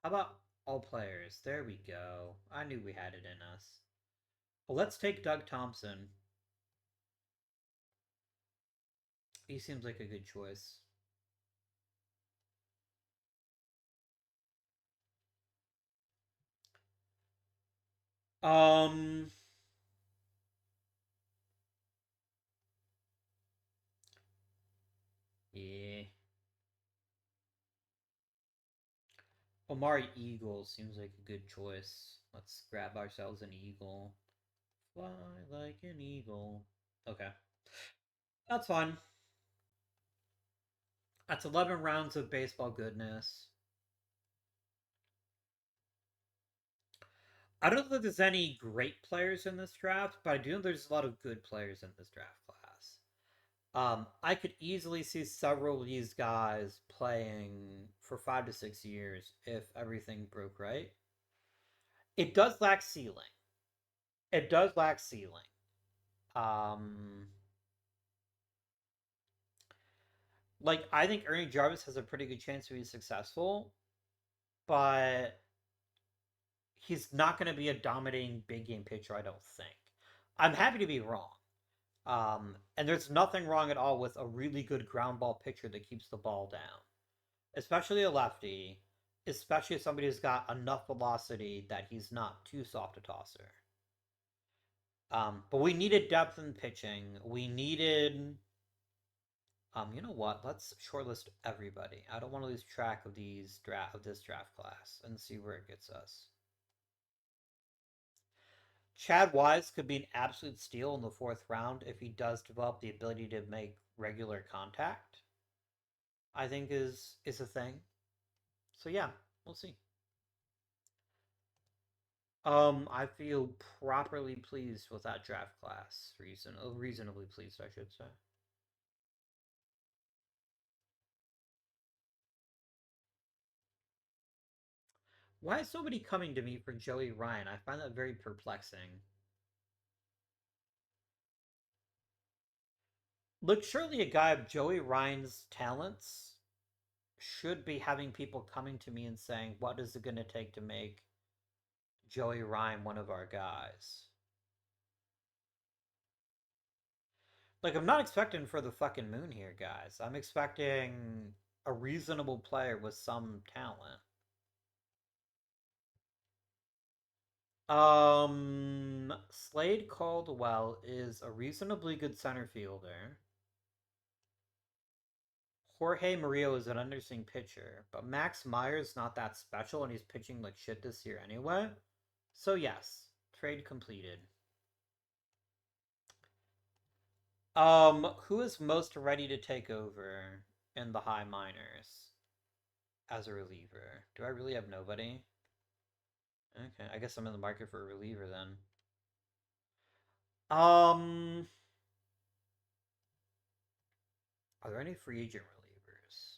How about all players? There we go. I knew we had it in us. Well, let's take Doug Thompson. He seems like a good choice. Um, yeah. Omari Eagle seems like a good choice. Let's grab ourselves an eagle. Fly like an eagle. Okay. That's fine. That's 11 rounds of baseball goodness. I don't think there's any great players in this draft, but I do know there's a lot of good players in this draft class. I could easily see several of these guys playing for 5 to 6 years if everything broke right. It does lack ceiling. It does lack ceiling. Um, like I think Ernie Jarvis has a pretty good chance to be successful, but he's not going to be a dominating big game pitcher. I don't think. I'm happy to be wrong. And there's nothing wrong at all with a really good ground ball pitcher that keeps the ball down, especially a lefty. especially if somebody who's got enough velocity that he's not too soft a tosser. But we needed depth in pitching. We needed. You know what? Let's shortlist everybody. I don't want to lose track of this draft class and see where it gets us. Chad Wise could be an absolute steal in the fourth round if he does develop the ability to make regular contact. I think is a thing. So yeah, we'll see. I feel properly pleased with that draft class. Reasonably pleased, I should say. Why is nobody coming to me for Joey Ryan? I find that very perplexing. Look, surely a guy of Joey Ryan's talents should be having people coming to me and saying, what is it going to take to make Joey Ryan one of our guys? Like, I'm not expecting for the fucking moon here, guys. I'm expecting a reasonable player with some talent. Slade Caldwell is a reasonably good center fielder. Jorge Murillo is an interesting pitcher, but Max Meyer's not that special, and he's pitching like shit this year anyway. So yes, trade completed. Who is most ready to take over in the high minors as a reliever? Do I really have nobody? Okay, I guess I'm in the market for a reliever then. Are there any free agent relievers?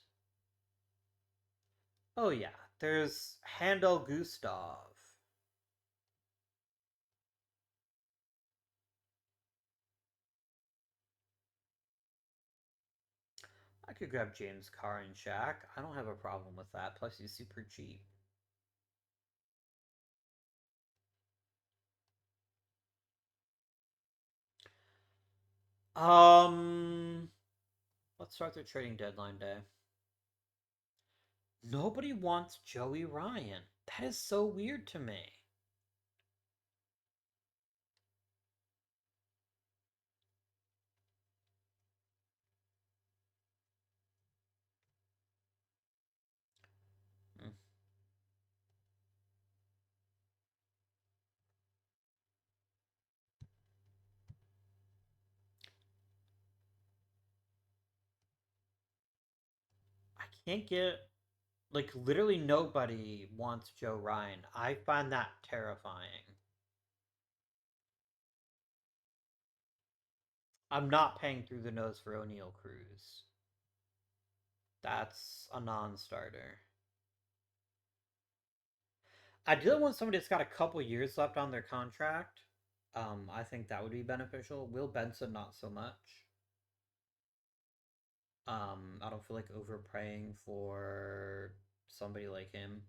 Oh yeah, there's Handel Gustav. I could grab James Carr and Shaq. I don't have a problem with that. Plus, he's super cheap. Um, let's start the trading deadline day. Nobody wants Joey Ryan. That is so weird to me. Hmm. I can't get like literally nobody wants Joe Ryan. I find that terrifying. I'm not paying through the nose for O'Neill Cruz. That's a non-starter. I do want somebody that's got a couple years left on their contract. I think that would be beneficial. Will Benson, not so much. I don't feel like overpaying for somebody like him.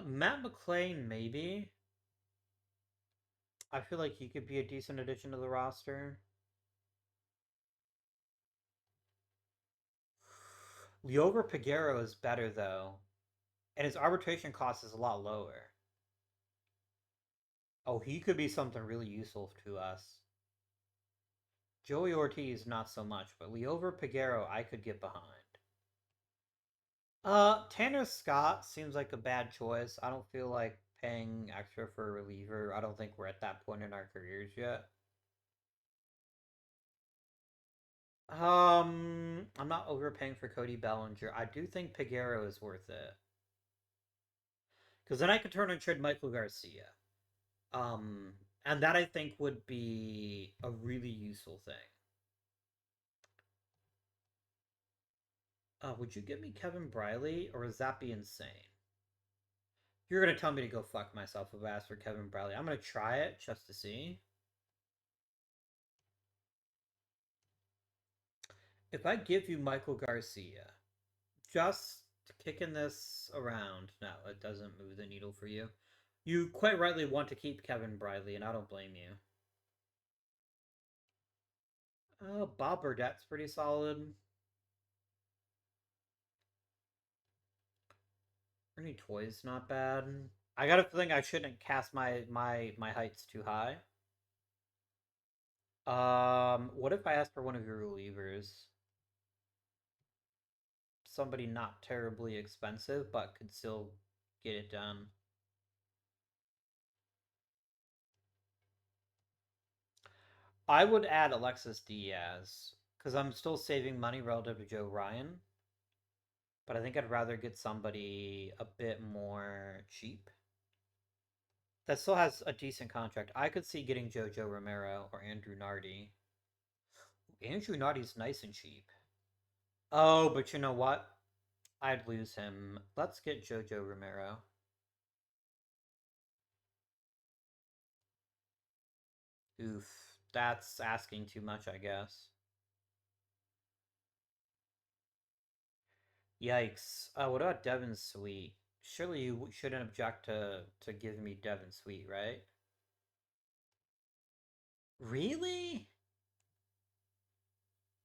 Matt McClain, maybe. I feel like he could be a decent addition to the roster. Liover Peguero is better though, and his arbitration cost is a lot lower. Oh, he could be something really useful to us. Joey Ortiz, not so much, but Liover Peguero, I could get behind. Tanner Scott seems like a bad choice. I don't feel like paying extra for a reliever. I don't think we're at that point in our careers yet. I'm not overpaying for Cody Bellinger. I do think Peguero is worth it. Because then I could turn and trade Michael Garcia. Um, and that I think would be a really useful thing. Would you give me Kevin Briley, or would that be insane? You're gonna tell me to go fuck myself if I ask for Kevin Briley. I'm gonna try it just to see. If I give you Michael Garcia, just kicking this around, no, it doesn't move the needle for you. You quite rightly want to keep Kevin Briley, and I don't blame you. Bob Burdett's pretty solid. Ernie Toy's not bad. I got a feeling I shouldn't cast my heights too high. What if I ask for one of your relievers? Somebody not terribly expensive, but could still get it done. I would add Alexis Diaz because I'm still saving money relative to Joe Ryan, but I think I'd rather get somebody a bit more cheap that still has a decent contract. I could see getting Jojo Romero or Andrew Nardi. Andrew Nardi's nice and cheap. Oh, but you know what? I'd lose him. Let's get Jojo Romero. Oof, that's asking too much, I guess. Yikes. What about Devin Sweet? Surely you shouldn't object to giving me Devin Sweet, right? Really?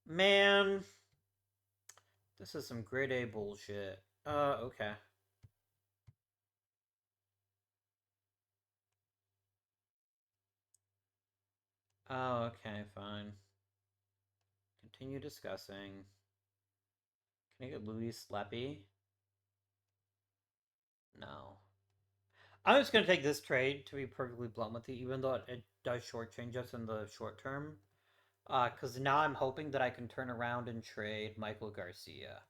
Man, this is some grade A bullshit. Okay. Oh, okay, fine. Continue discussing. Can I get Louis Leppy? No. I'm just gonna take this trade to be perfectly blunt with you, even though it does shortchange us in the short term. Because now I'm hoping that I can turn around and trade Michael Garcia.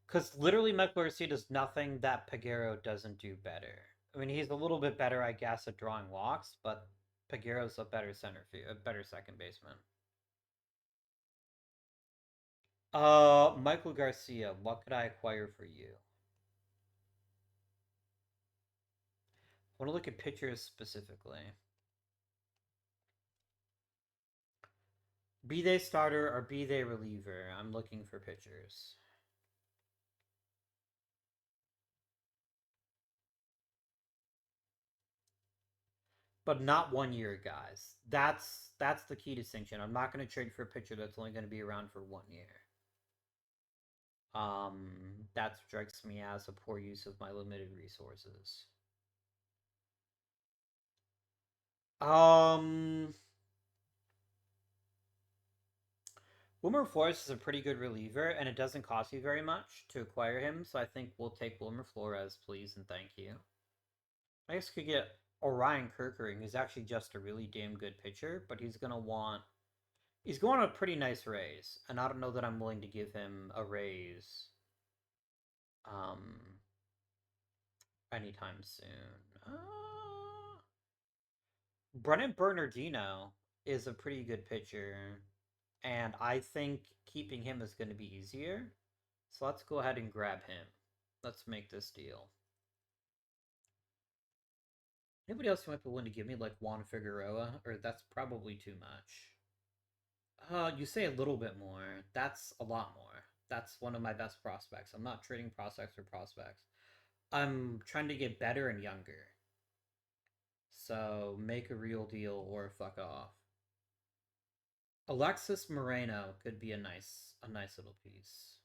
Because literally, Michael Garcia does nothing that Peguero doesn't do better. I mean, he's a little bit better, I guess, at drawing walks, but Peguero's a better a better second baseman. Michael Garcia, what could I acquire for you? I want to look at pitchers specifically. Be they starter or be they reliever, I'm looking for pitchers. But not 1 year guys. That's the key distinction. I'm not going to trade for a pitcher that's only going to be around for 1 year. That strikes me as a poor use of my limited resources. Um, Wilmer Flores is a pretty good reliever, and it doesn't cost you very much to acquire him. So I think we'll take Wilmer Flores, please, and thank you. I guess could get Orion Kerkering, who's actually just a really damn good pitcher, but he's going on a pretty nice raise, and I don't know that I'm willing to give him a raise um anytime soon. Brennan Bernardino is a pretty good pitcher, and I think keeping him is going to be easier. So let's go ahead and grab him. Let's make this deal. Anybody else who might be willing to give me like Juan Figueroa, or that's probably too much. You say a little bit more. That's a lot more. That's one of my best prospects. I'm not trading prospects for prospects. I'm trying to get better and younger. So make a real deal or fuck off. Alexis Moreno could be a nice little piece.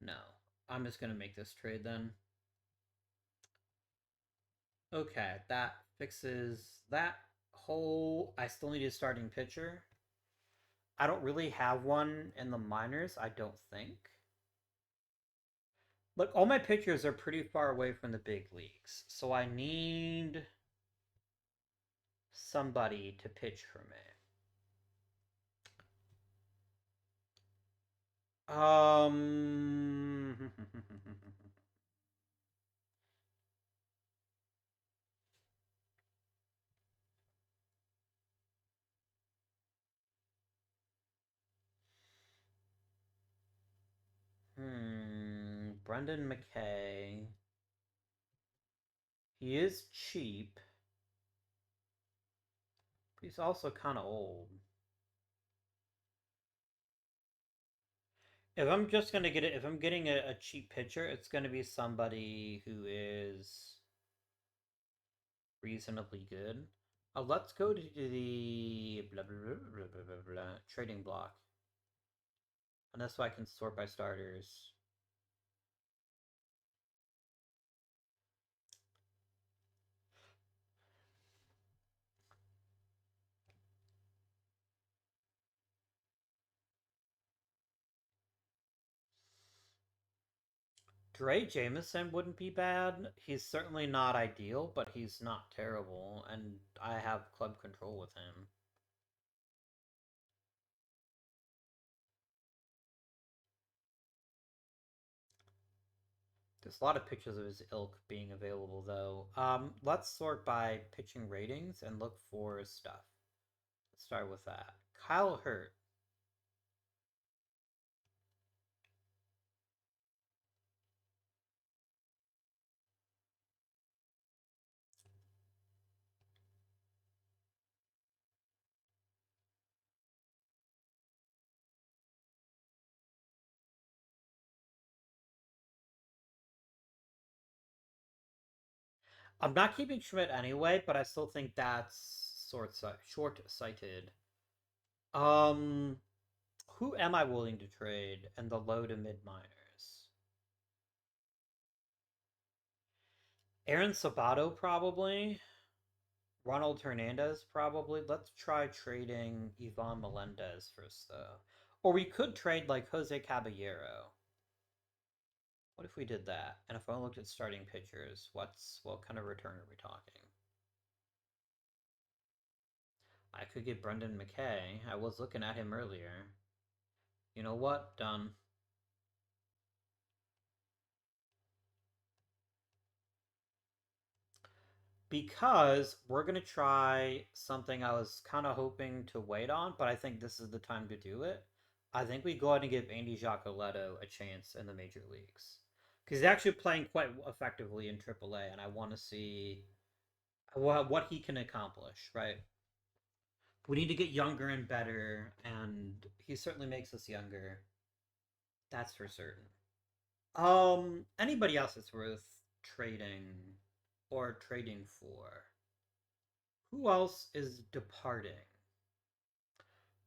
No. I'm just gonna make this trade then. Okay, that fixes that whole. I still need a starting pitcher. I don't really have one in the minors, I don't think. Look, all my pitchers are pretty far away from the big leagues, so I need somebody to pitch for me. Um, Brendan McKay. He is cheap, but he's also kind of old. If I'm just gonna get it, if I'm getting a cheap pitcher, it's gonna be somebody who is reasonably good. Let's go to the blah, blah, blah, blah, blah, blah, blah, trading block. And that's why I can sort by starters. Dre Jameson wouldn't be bad. He's certainly not ideal, but he's not terrible, and I have club control with him. There's a lot of pictures of his ilk being available, though. Let's sort by pitching ratings and look for stuff. Let's start with that. Kyle Hurt. I'm not keeping Schmidt anyway, but I still think that's short-sighted. Um, who am I willing to trade in the low to mid minors? Aaron Sabato probably. Ronald Hernandez probably. Let's try trading Ivan Melendez first though. Or we could trade like Jose Caballero. What if we did that? And if I looked at starting pitchers, what kind of return are we talking? I could get Brendan McKay. I was looking at him earlier. You know what? Done. Because we're going to try something I was kind of hoping to wait on, but I think this is the time to do it. I think we go ahead and give Andy Giacoletto a chance in the major leagues. Because he's actually playing quite effectively in AAA, and I want to see what he can accomplish, right? We need to get younger and better, and he certainly makes us younger. That's for certain. Anybody else that's worth trading or trading for? Who else is departing?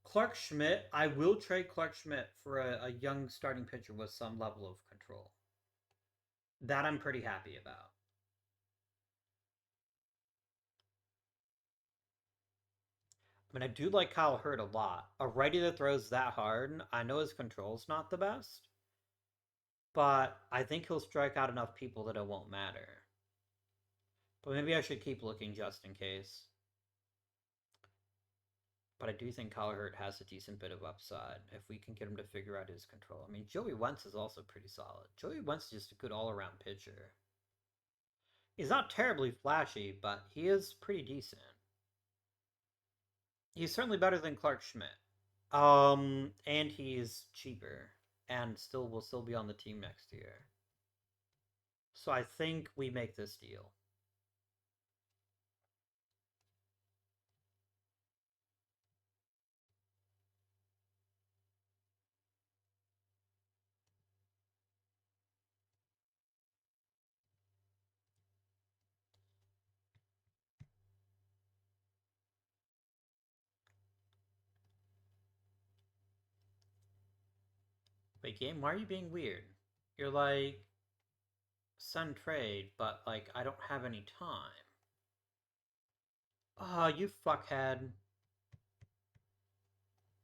Clark Schmidt. I will trade Clark Schmidt for a young starting pitcher with some level of control. That I'm pretty happy about. I mean, I do like Kyle Hurt a lot. A righty that throws that hard, I know his control's not the best, but I think he'll strike out enough people that it won't matter. But maybe I should keep looking just in case. But I do think Kyle Hurt has a decent bit of upside if we can get him to figure out his control. I mean, Joey Wentz is also pretty solid. Joey Wentz is just a good all around pitcher. He's not terribly flashy, but he is pretty decent. He's certainly better than Clark Schmidt. And he's cheaper, and still will still be on the team next year. So I think we make this deal. Wait, game, why are you being weird? You're like, send trade, but like I don't have any time. Ah, you fuckhead.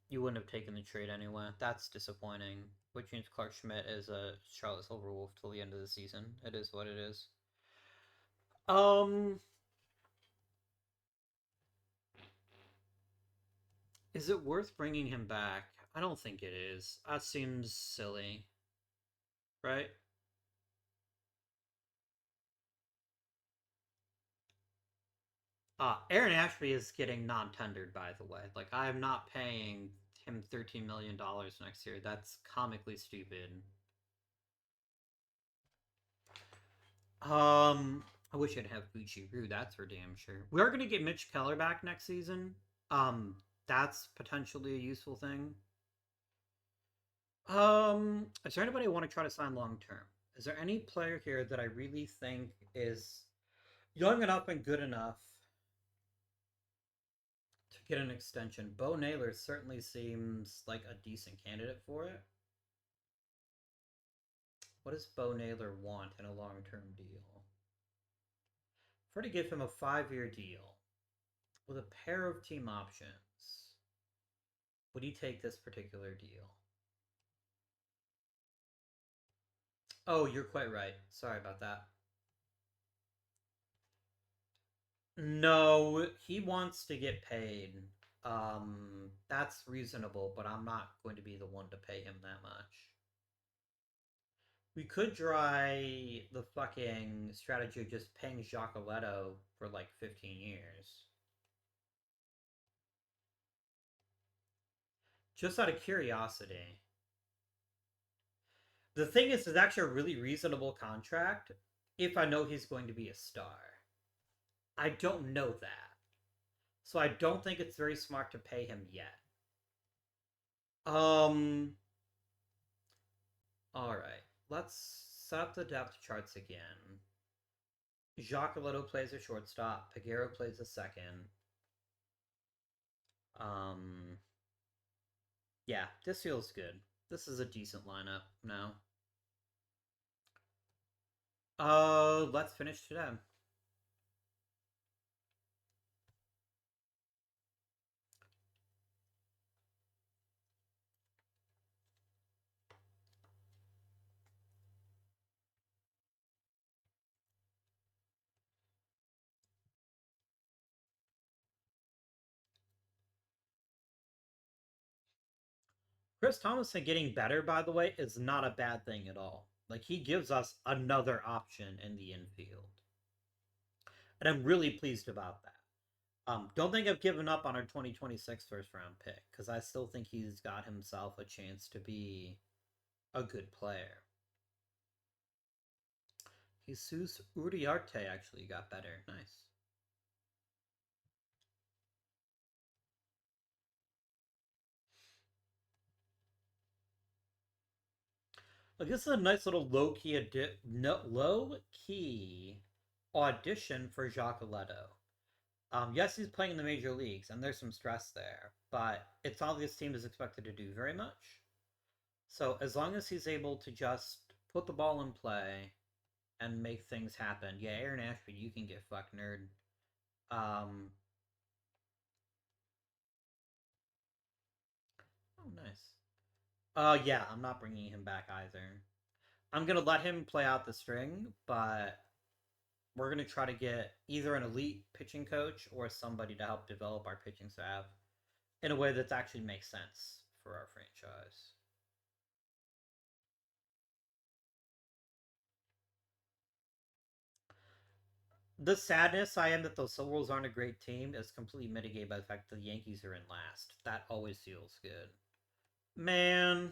You wouldn't have taken the trade anyway. That's disappointing. Which means Clark Schmidt is a Charlotte Silverwolf till the end of the season. It is what it is. Um, is it worth bringing him back? I don't think it is. That seems silly, right? Aaron Ashby is getting non-tendered, by the way. Like, I am not paying him $13 million next year. That's comically stupid. I wish I'd have Gucci Roo. That's for damn sure. We are gonna get Mitch Keller back next season. That's potentially a useful thing. Is there anybody I want to try to sign long term? Is there any player here that I really think is young enough and good enough Get an extension. Bo Naylor certainly seems like a decent candidate for it. What does Bo Naylor want in a long-term deal? For to give him a 5-year deal with a pair of team options, would he take this particular deal? Oh, you're quite right. Sorry about that. No, he wants to get paid. That's reasonable, but I'm not going to be the one to pay him that much. We could try the fucking strategy of just paying Giacoletto for like 15 years. Just out of curiosity. The thing is, it's actually a really reasonable contract if I know he's going to be a star. I don't know that. So I don't think it's very smart to pay him yet. Um, alright. Let's set up the depth charts again. Giacoletto plays a shortstop. Peguero plays a second. Um, yeah, this feels good. This is a decent lineup now. Let's finish today. Chris Thomason getting better, by the way, is not a bad thing at all. Like, he gives us another option in the infield. And I'm really pleased about that. Don't think I've given up on our 2026 first round pick, because I still think he's got himself a chance to be a good player. Jesus Uriarte actually got better. Nice. Like, this is a nice little low key audition for Giacoletto. Yes, he's playing in the major leagues, and there's some stress there, but it's all this team is expected to do very much. So as long as he's able to just put the ball in play and make things happen, yeah, Aaron Ashby, you can get fucked, nerd. Um, oh, nice. Yeah, I'm not bringing him back either. I'm gonna let him play out the string, but we're gonna try to get either an elite pitching coach or somebody to help develop our pitching staff in a way that actually makes sense for our franchise. The sadness I am that the Souls aren't a great team is completely mitigated by the fact that the Yankees are in last. That always feels good. Man,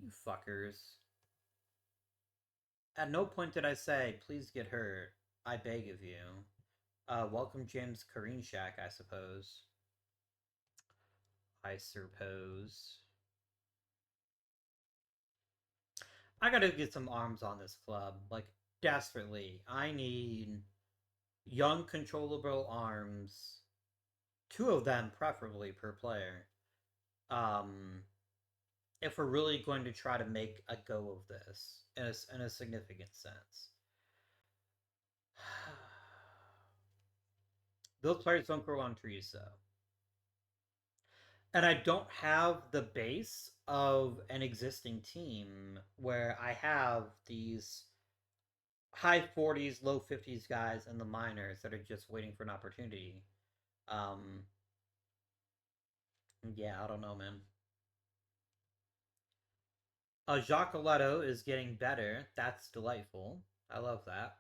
you fuckers. At no point did I say, please get hurt. I beg of you. Welcome James Karinchak, I suppose. I suppose. I gotta get some arms on this club. Like, desperately. I need young, controllable arms. 2 of them, preferably, per player. Um, if we're really going to try to make a go of this in a significant sense. Those players don't grow on trees, though. And I don't have the base of an existing team where I have these high 40s, low 50s guys in the minors that are just waiting for an opportunity. Um, yeah, I don't know, man. Giacoletto is getting better. That's delightful. I love that.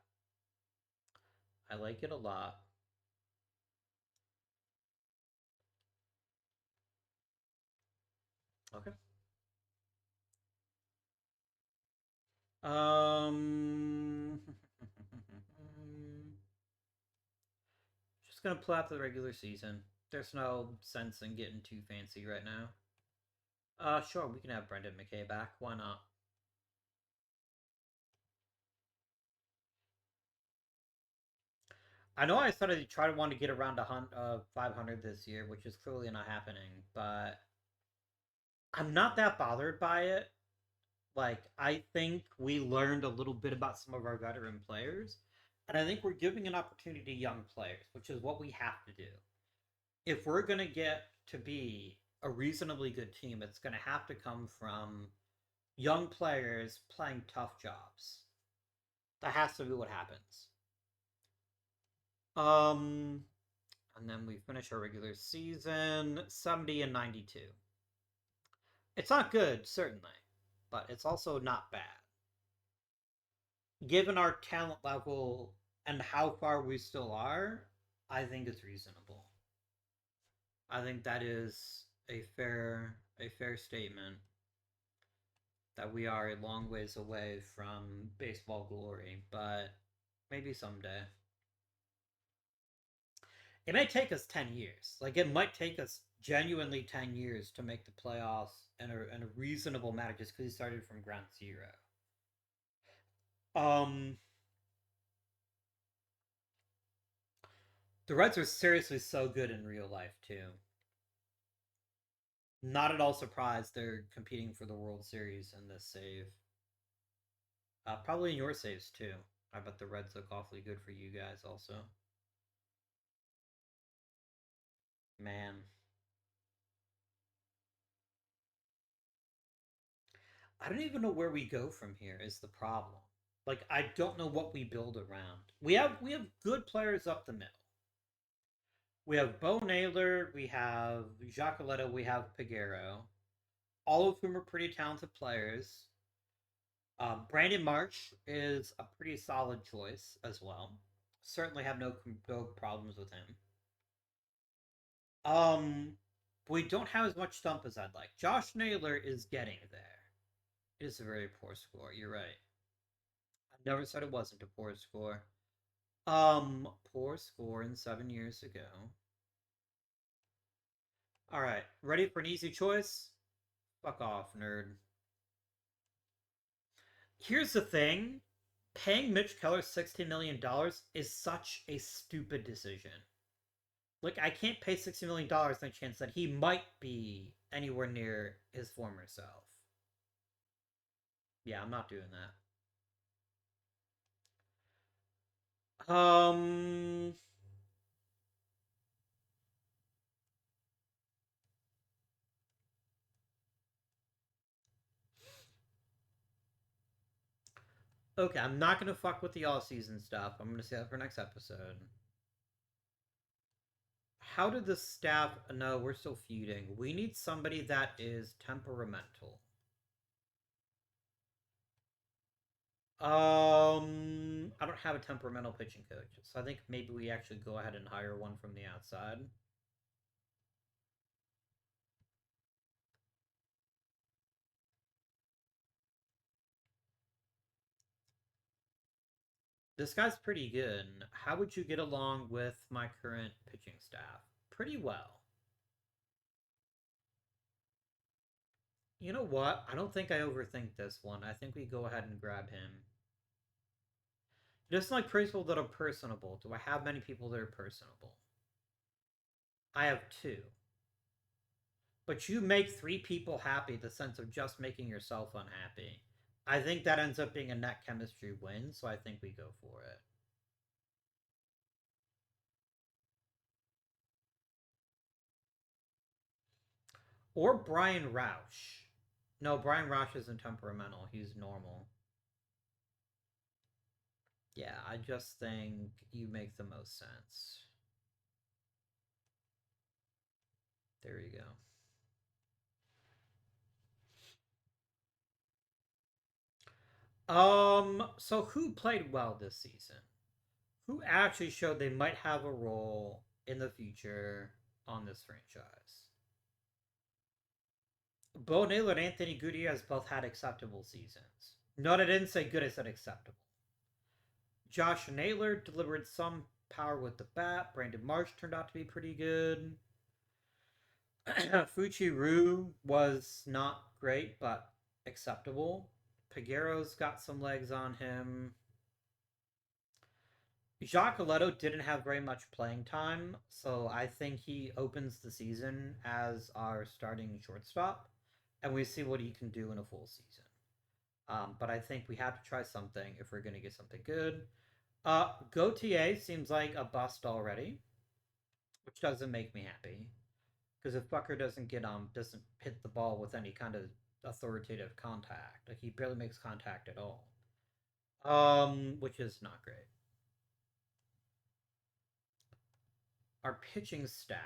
I like it a lot. Okay. Um, just gonna play out the regular season. There's no sense in getting too fancy right now. Sure, we can have Brendan McKay back. Why not? I know I started to try to want to get around 500 this year, which is clearly not happening, but I'm not that bothered by it. Like, I think we learned a little bit about some of our veteran players, and I think we're giving an opportunity to young players, which is what we have to do. If we're going to get to be a reasonably good team, it's going to have to come from young players playing tough jobs. That has to be what happens. Um, and then we finish our regular season 70 and 92. It's not good, certainly, but it's also not bad. Given our talent level and how far we still are, I think it's reasonable. I think that is a fair statement that we are a long ways away from baseball glory, but maybe someday. It may take us 10 years. Like, it might take us genuinely 10 years to make the playoffs in a reasonable manner just because he started from ground zero. Um, the Reds are seriously so good in real life, too. Not at all surprised they're competing for the World Series in this save. Probably in your saves, too. I bet the Reds look awfully good for you guys, also. Man, I don't even know where we go from here, is the problem. Like, I don't know what we build around. We have good players up the middle. We have Bo Naylor, we have Giacoletto, we have Piguero, all of whom are pretty talented players. Brandon March is a pretty solid choice as well. Certainly have no problems with him. Um, we don't have as much stump as I'd like. Josh Naylor is getting there. It is a very poor score. You're right. I never said it wasn't a poor score. Poor score in 7 years ago. All right, ready for an easy choice? Fuck off, nerd. Here's the thing: paying Mitch Keller $60 million is such a stupid decision. Like, I can't pay $60 million on the chance that he might be anywhere near his former self. Yeah, I'm not doing that. Okay, I'm not gonna fuck with the all season stuff. I'm gonna say that for next episode. How did the staff? No, we're still feuding. We need somebody that is temperamental. I don't have a temperamental pitching coach, so I think maybe we actually go ahead and hire one from the outside. This guy's pretty good. How would you get along with my current pitching staff? Pretty well. You know what? I don't think I overthink this one. I think we go ahead and grab him. Just like people that are personable. Do I have many people that are personable? I have two. But you make three people happy the sense of just making yourself unhappy. I think that ends up being a net chemistry win, so I think we go for it. Or Brian Roush. No, Brian Roush isn't temperamental. He's normal. Yeah, I just think you make the most sense. There you go. So who played well this season? Who actually showed they might have a role in the future on this franchise? Bo Naylor and Anthony Gutierrez both had acceptable seasons. No, I didn't say good, I said acceptable. Josh Naylor delivered some power with the bat. Brandon Marsh turned out to be pretty good. Fuchi Ryu was not great, but acceptable. Piguero's got some legs on him. Giacoletto didn't have very much playing time, so I think he opens the season as our starting shortstop, and we see what he can do in a full season. But I think we have to try something if we're going to get something good. Gautier seems like a bust already, which doesn't make me happy. Because if Bucker doesn't hit the ball with any kind of authoritative contact, like he barely makes contact at all, which is not great. Our pitching staff,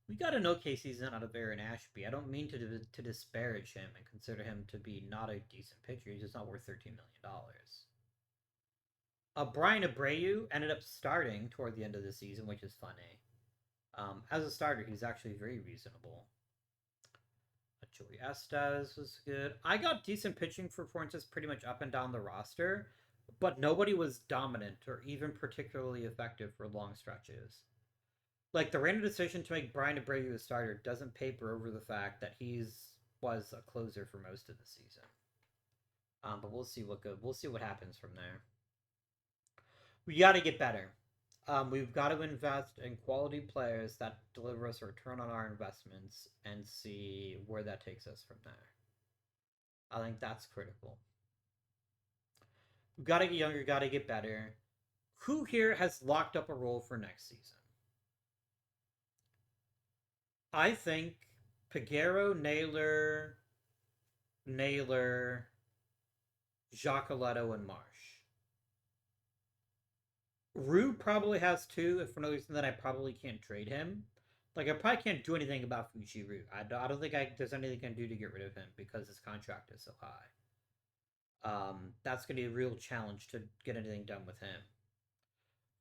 we got an okay season out of Aaron Ashby. I don't mean to disparage him and consider him to be not a decent pitcher. He's just not worth $13 million. Brian Abreu ended up starting toward the end of the season, which is funny. As a starter, he's actually very reasonable. Joey Estes was good. I got decent pitching performances pretty much up and down the roster, but nobody was dominant or even particularly effective for long stretches. Like the random decision to make Brian Abreu a starter doesn't paper over the fact that he's was a closer for most of the season. But we'll see what happens from there. We got to get better. We've got to invest in quality players that deliver us a return on our investments and see where that takes us from there. I think that's critical. We've got to get younger, got to get better. Who here has locked up a role for next season? I think Piguero, Naylor, Giacoletto, and Marsh. Rue probably has two, if for no reason that I probably can't trade him. Like, I probably can't do anything about Fuji I don't think there's anything I can do to get rid of him because his contract is so high. That's going to be a real challenge to get anything done with him.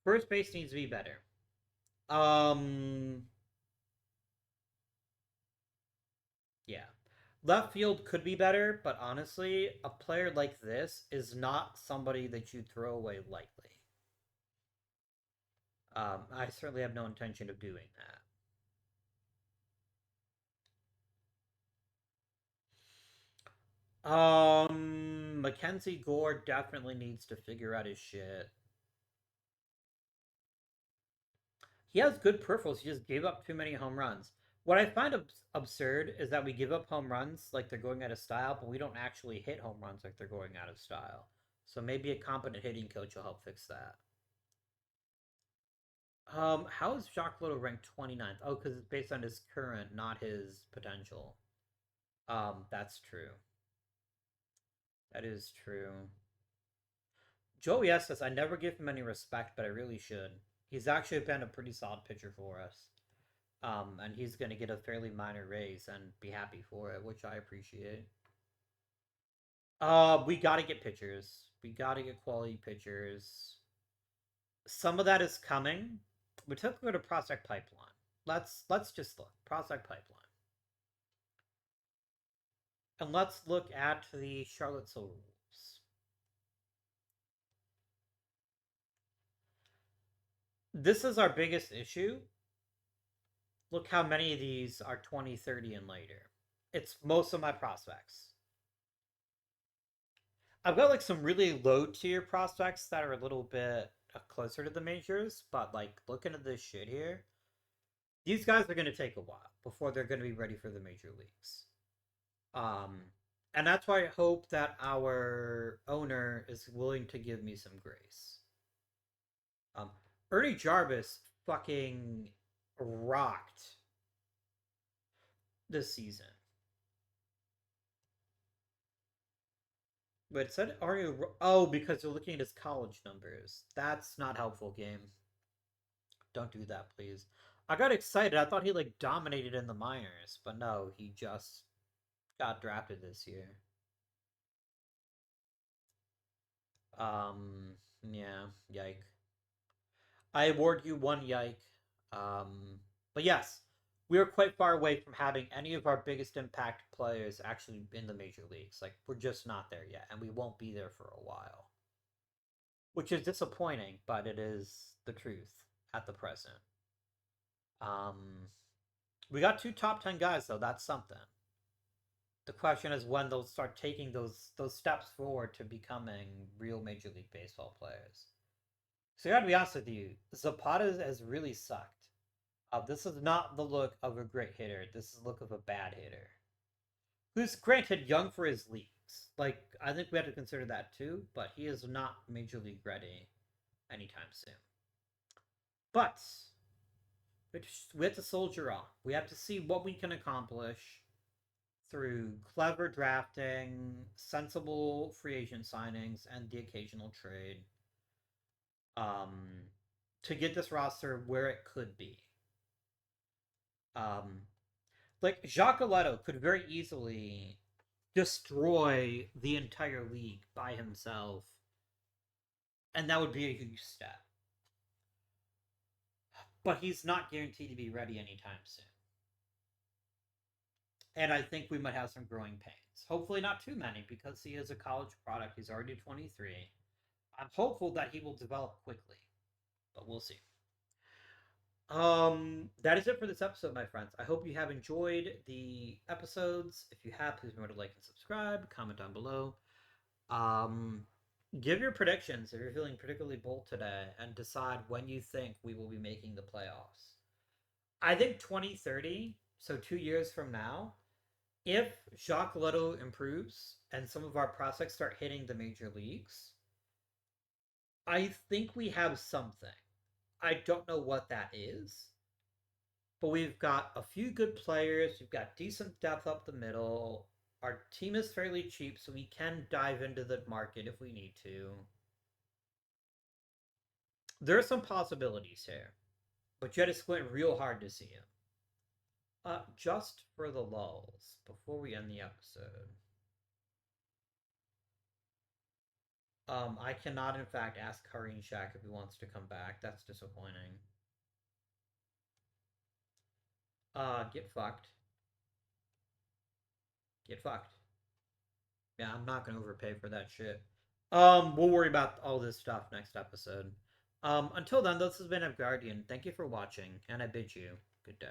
First base needs to be better. Um, yeah. Left field could be better, but honestly, a player like this is not somebody that you throw away lightly. I certainly have no intention of doing that. Mackenzie Gore definitely needs to figure out his shit. He has good peripherals. He just gave up too many home runs. What I find absurd is that we give up home runs like they're going out of style, but we don't actually hit home runs like they're going out of style. So maybe a competent hitting coach will help fix that. How is Jacques Loto ranked 29th? Oh, because it's based on his current, not his potential. That's true. That is true. Joey Estes, I never give him any respect, but I really should. He's actually been a pretty solid pitcher for us. And he's going to get a fairly minor raise and be happy for it, which I appreciate. We got to get pitchers. We got to get quality pitchers. Some of that is coming. We took a look at a prospect pipeline. Let's just look prospect pipeline, and let's look at the Charlotte Silver Wolves. This is our biggest issue. Look how many of these are 20, 30, and later. It's most of my prospects. I've got like some really low tier prospects that are a little bit closer to the majors, but like looking at this shit here, these guys are going to take a while before they're going to be ready for the major leagues. Um, and that's why I hope that our owner is willing to give me some grace. Um, Ernie Jarvis fucking rocked this season. But it said Arnie. Oh, because they're looking at his college numbers. That's not helpful, game. Don't do that, please. I got excited. I thought he like dominated in the minors, but no, he just got drafted this year. Yeah, yike. I award you one yike. But yes, we are quite far away from having any of our biggest impact players actually in the major leagues. Like we're just not there yet, and we won't be there for a while, which is disappointing, but it is the truth at the present. Um, we got two top 10 guys though. That's something. The question is when they'll start taking those steps forward to becoming real Major League Baseball players. So I gotta be honest with you, Zapata has really sucked. This is not the look of a great hitter. This is the look of a bad hitter. Who's granted young for his leagues. Like I think we have to consider that too, but he is not Major League ready anytime soon. But we have to soldier on. We have to see what we can accomplish through clever drafting, sensible free agent signings, and the occasional trade um, to get this roster where it could be. Um, like Jacques Leto could very easily destroy the entire league by himself, and that would be a huge step. But he's not guaranteed to be ready anytime soon. And I think we might have some growing pains. Hopefully, not too many because he is a college product. He's already 23. I'm hopeful that he will develop quickly, but we'll see. That is it for this episode, my friends. I hope you have enjoyed the episodes. If you have, please remember to like and subscribe, comment down below. Um, give your predictions if you're feeling particularly bold today, and decide when you think we will be making the playoffs. I think 2030, so 2 years from now, if Jacques Leto improves and some of our prospects start hitting the major leagues, I think we have something. I don't know what that is, but we've got a few good players. We've got decent depth up the middle. Our team is fairly cheap, so we can dive into the market if we need to. There are some possibilities here, but you had to squint real hard to see them. Just for the lulls, before we end the episode, I cannot, in fact, ask Karin Shaq if he wants to come back. That's disappointing. Get fucked. Get fucked. Yeah, I'm not gonna overpay for that shit. We'll worry about all this stuff next episode. Until then, this has been a Guardian. Thank you for watching, and I bid you good day.